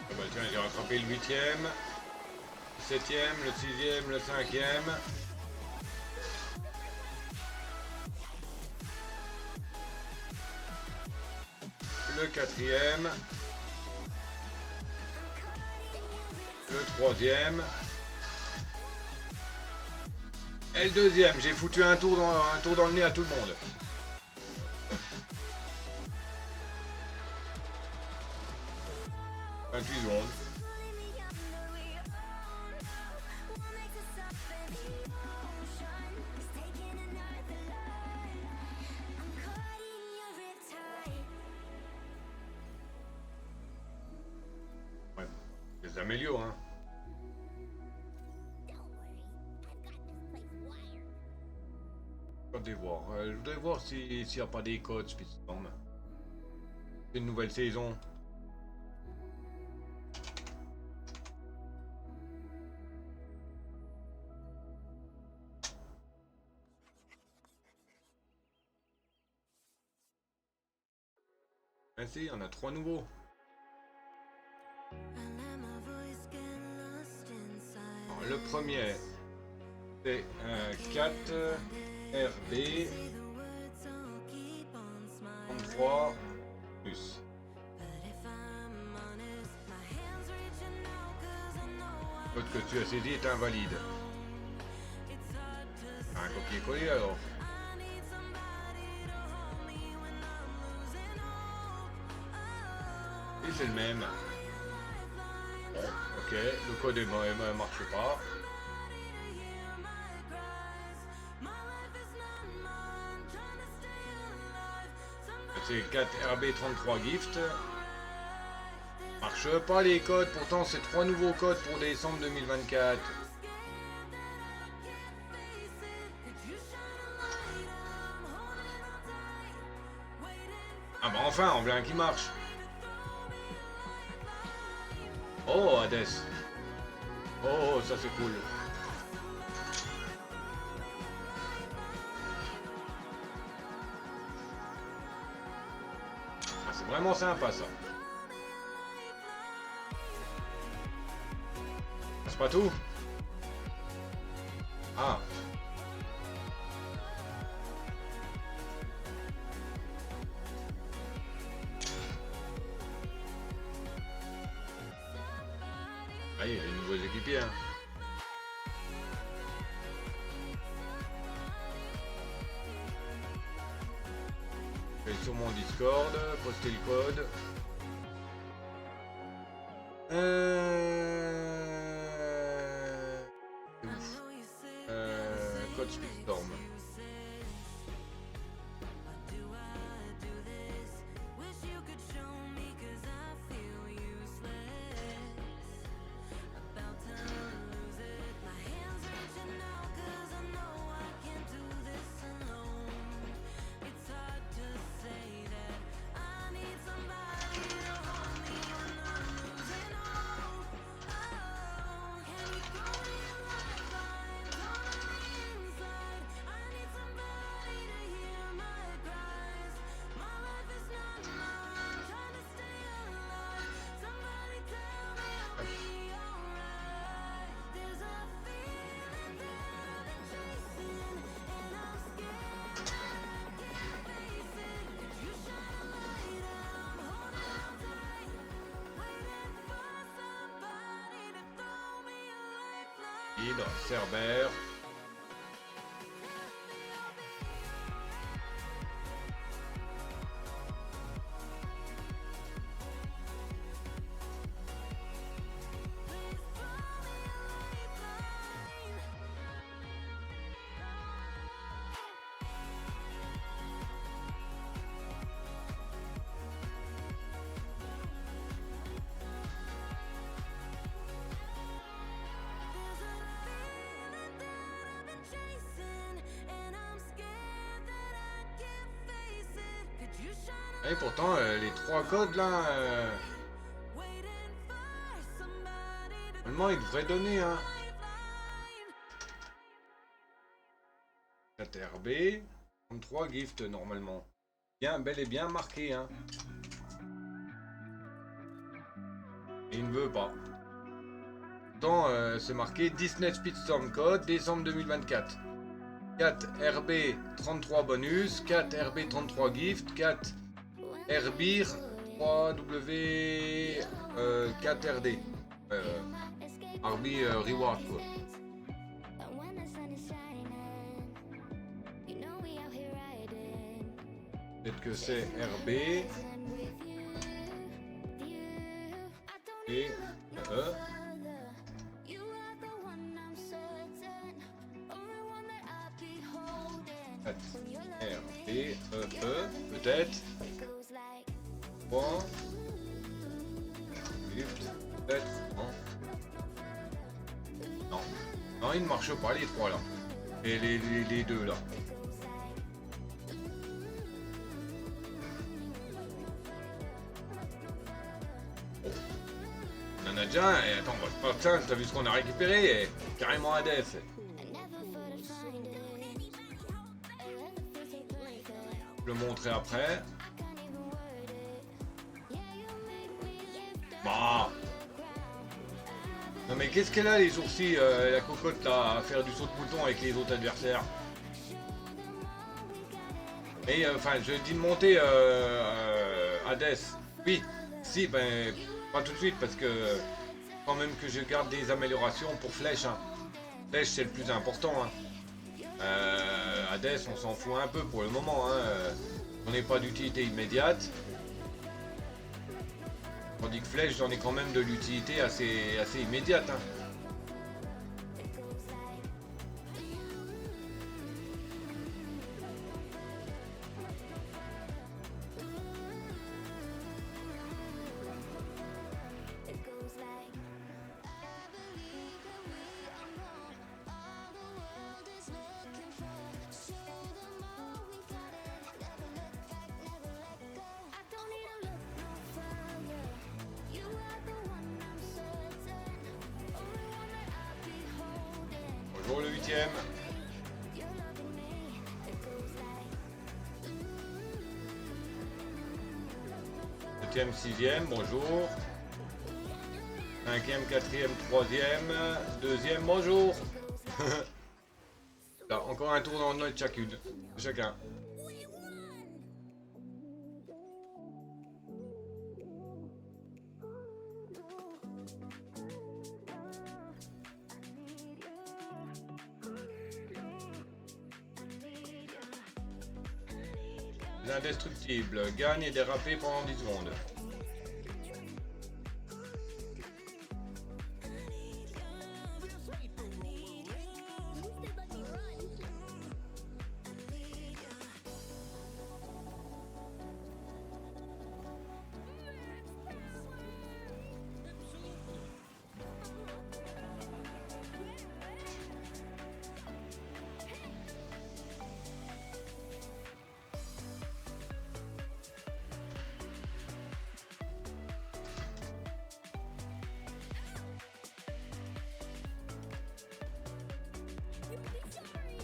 Ah bah tiens, j'ai rattrapé le 8ème, le 7ème, le 6ème, le 5ème. Le 4ème. Le 3ème. Et le 2ème. J'ai foutu un tour dans le nez à tout le monde. « 28 secondes. Ouais, les améliore, hein. Regardez voir. Je voudrais voir s'il n'y a pas des codes Speedstorm. C'est une nouvelle saison. Ah si, on a 3 nouveaux. Alors, le premier, c'est 4 RB 33 plus. Le code que tu as saisi est invalide. Un copier-coller alors. Et c'est le même. Bon, ok, le code ne marche pas. C'est 4 RB33 gift. Marche pas les codes, pourtant c'est 3 nouveaux codes pour décembre 2024. Ah bah enfin, en plein qui marche. Oh Hades. Oh ça c'est cool. Ah, c'est vraiment sympa ça. C'est pas tout. Ah. Ah, il y a les nouveaux équipiers. Hein. Je vais sur mon Discord, poster le code. Code Speedstorm. Rapide, Cerber. Et pourtant, les trois codes là, normalement ils devraient donner hein. 4 RB, 33 gift normalement. Bien, bel et bien marqué hein. Et il ne veut pas. Pourtant, c'est marqué Disney Speedstorm Code, décembre 2024. 4 RB 33 bonus, 4 RB 33 gift, 4 Herbir 3W 4RD. Arby Reward quoi. Peut-être que c'est RB et E. RB E peut-être. 3 peut-être non. Non, il ne marche pas les trois là. Et les deux là. Oh. On en a déjà un, et attends, putain, t'as vu ce qu'on a récupéré et carrément Hades. Je le montrer après. Bah. Non mais qu'est-ce qu'elle a les jours-ci, la cocotte là, à faire du saut de bouton avec les autres adversaires. Et enfin, je dis de monter Hades. Oui, si, ben pas tout de suite parce que quand même que je garde des améliorations pour Flèche. Hein. Flèche c'est le plus important. Hein. Hades on s'en fout un peu pour le moment. Hein. On n'est pas d'utilité immédiate. Tandis que Flèche, j'en ai quand même de l'utilité assez immédiate. Hein. Bonjour le 8ème. 7ème, 6ème, bonjour. 5ème, 4ème, 3ème, 2ème, bonjour. Là, encore un tour dans le note chacun. L'indestructible gagne et déraper pendant 10 secondes.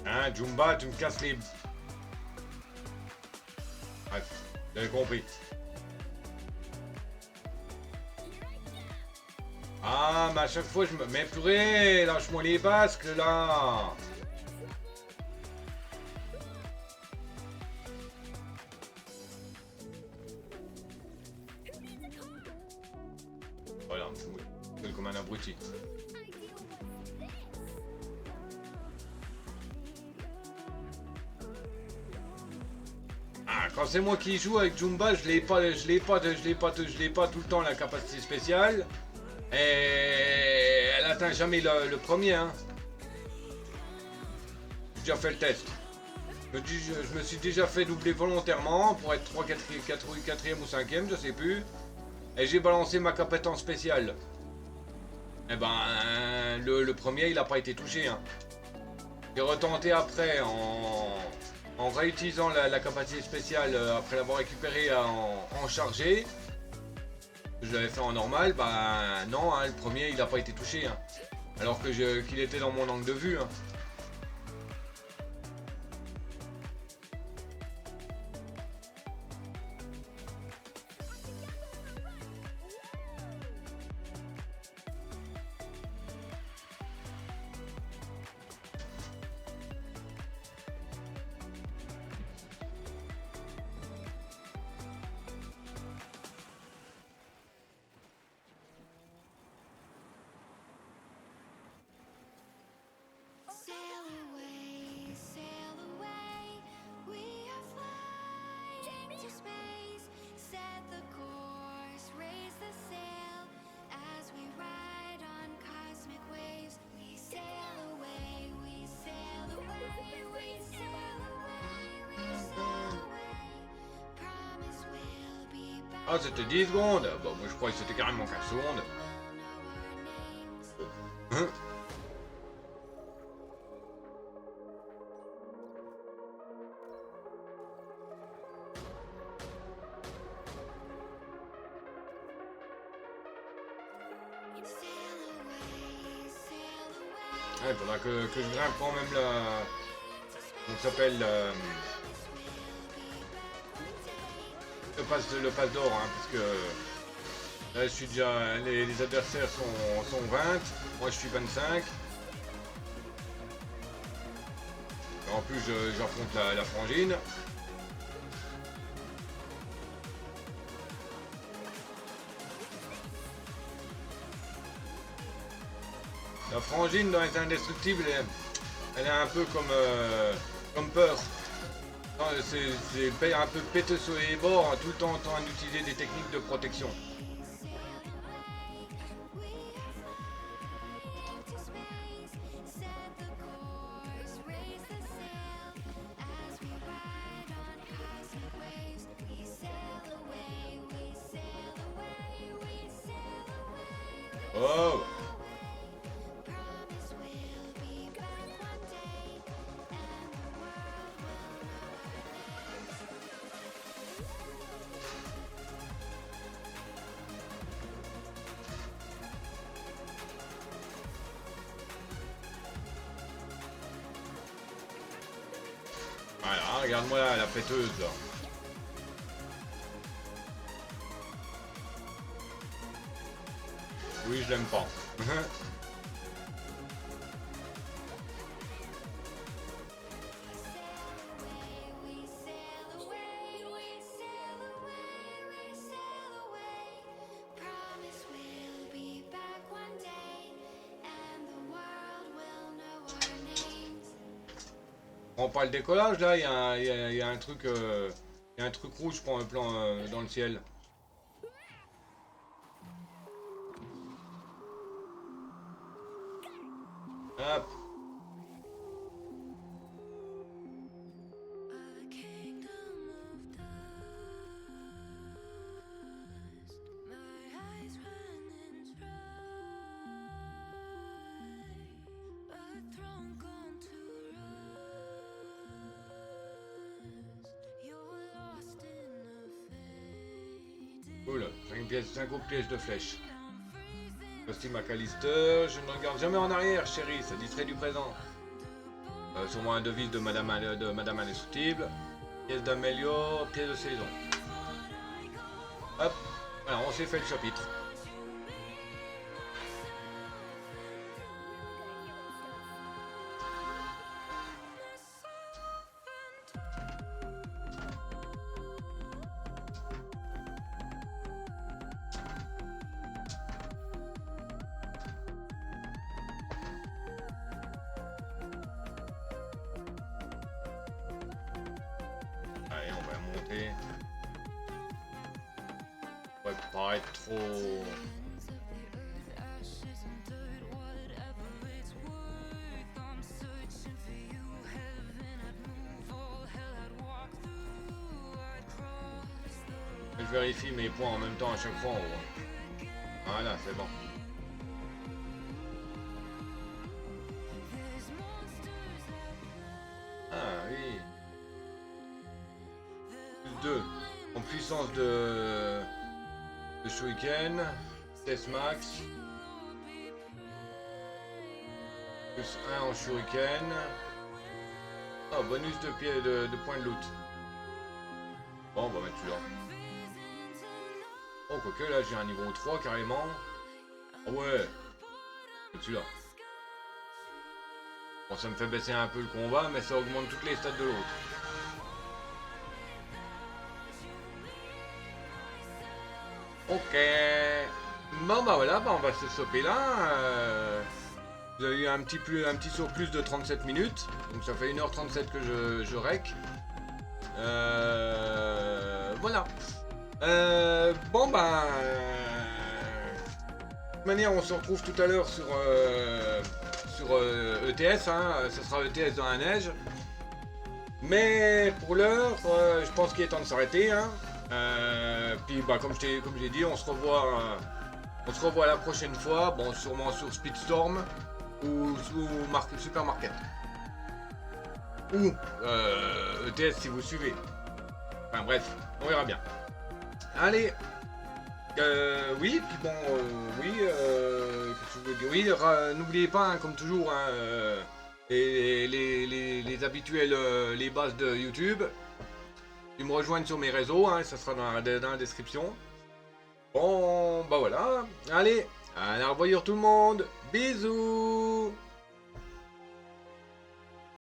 Hein, Jumba, tu me casses les... Bref, vous avez compris. Ah, mais à chaque fois, je me... Mais purée, lâche-moi les basques, là. Voilà, je comme un abruti. Quand c'est moi qui joue avec Jumba, je l'ai pas tout le temps la capacité spéciale. Et elle atteint jamais le premier. Hein. J'ai déjà fait le test. Je me suis déjà fait doubler volontairement pour être 3, 4e ou 5e, je sais plus. Et j'ai balancé ma compétence spéciale. Et ben, le premier, il n'a pas été touché. Hein. J'ai retenté après en réutilisant la capacité spéciale après l'avoir récupéré en chargé. Je l'avais fait en normal, bah non, hein, le premier il n'a pas été touché. Hein. Alors que qu'il était dans mon angle de vue. Hein. Sail away, we are flying to space. Set the course, raise the sail as we ride on cosmic waves. We sail away, we sail away, we sail away, we sail away. Promise we'll be back. Ah, c'était 10 secondes. Bon, moi je croyais que c'était carrément 15 secondes. We'll know our names. Hein. Sail away, sail away. Ouais, il faudra que je grimpe quand même la... Comment ça s'appelle le pass d'or, hein, parce que là je suis déjà... Les adversaires sont 20, moi je suis 25. Et en plus j'affronte la frangine. La frangine dans les indestructibles, elle est un peu comme peur. C'est un peu péteux sur les bords, hein, tout le temps en train d'utiliser des techniques de protection. Oh! Voilà, regarde-moi la péteuse là. Oui, je l'aime pas. On prend pas le décollage là, il y a un truc, il y a un truc rouge pour un plan dans le ciel. Hop. Cool, 5 autres pièges de flèches. Costume McAllister, je ne regarde jamais en arrière, chérie, ça distrait du présent. Sur moi un devise de Madame Indestructible. Pièce d'Amélio, pièce de saison. Hop, alors on s'est fait le chapitre. Allez, on va monter. fait. Ouais, pas être trop... Je vérifie mes points en même temps à chaque fois. On voit. Voilà, c'est bon. Ah oui. Plus 2 en puissance de shuriken. Test max. Plus 1 en shuriken. Oh, bonus de points de loot. Bon, on va mettre celui-là. Oh, quoique là j'ai un niveau 3 carrément. Oh ouais. Celui-là. Bon, ça me fait baisser un peu le combat, mais ça augmente toutes les stats de l'autre. Ok. Bon bah voilà, bah on va se stopper là. Vous avez eu un petit surplus de 37 minutes. Donc ça fait 1h37 que je rec. Voilà. Bon bah... de toute manière on se retrouve tout à l'heure sur ETS, hein. Ça sera ETS dans la neige. Mais pour l'heure, je pense qu'il est temps de s'arrêter, hein. Puis bah comme j'ai dit, on se revoit la prochaine fois, bon sûrement sur Speedstorm ou Supermarket. Ou ETS si vous suivez. Enfin bref, on verra bien. Allez, oui, puis bon, oui, qu'est-ce que je veux dire, oui, n'oubliez pas, hein, comme toujours, hein, les habituels, les bases de YouTube. Ils me rejoignent sur mes réseaux, hein, ça sera dans la description. Bon, bah voilà, allez, à la revoyure tout le monde, bisous.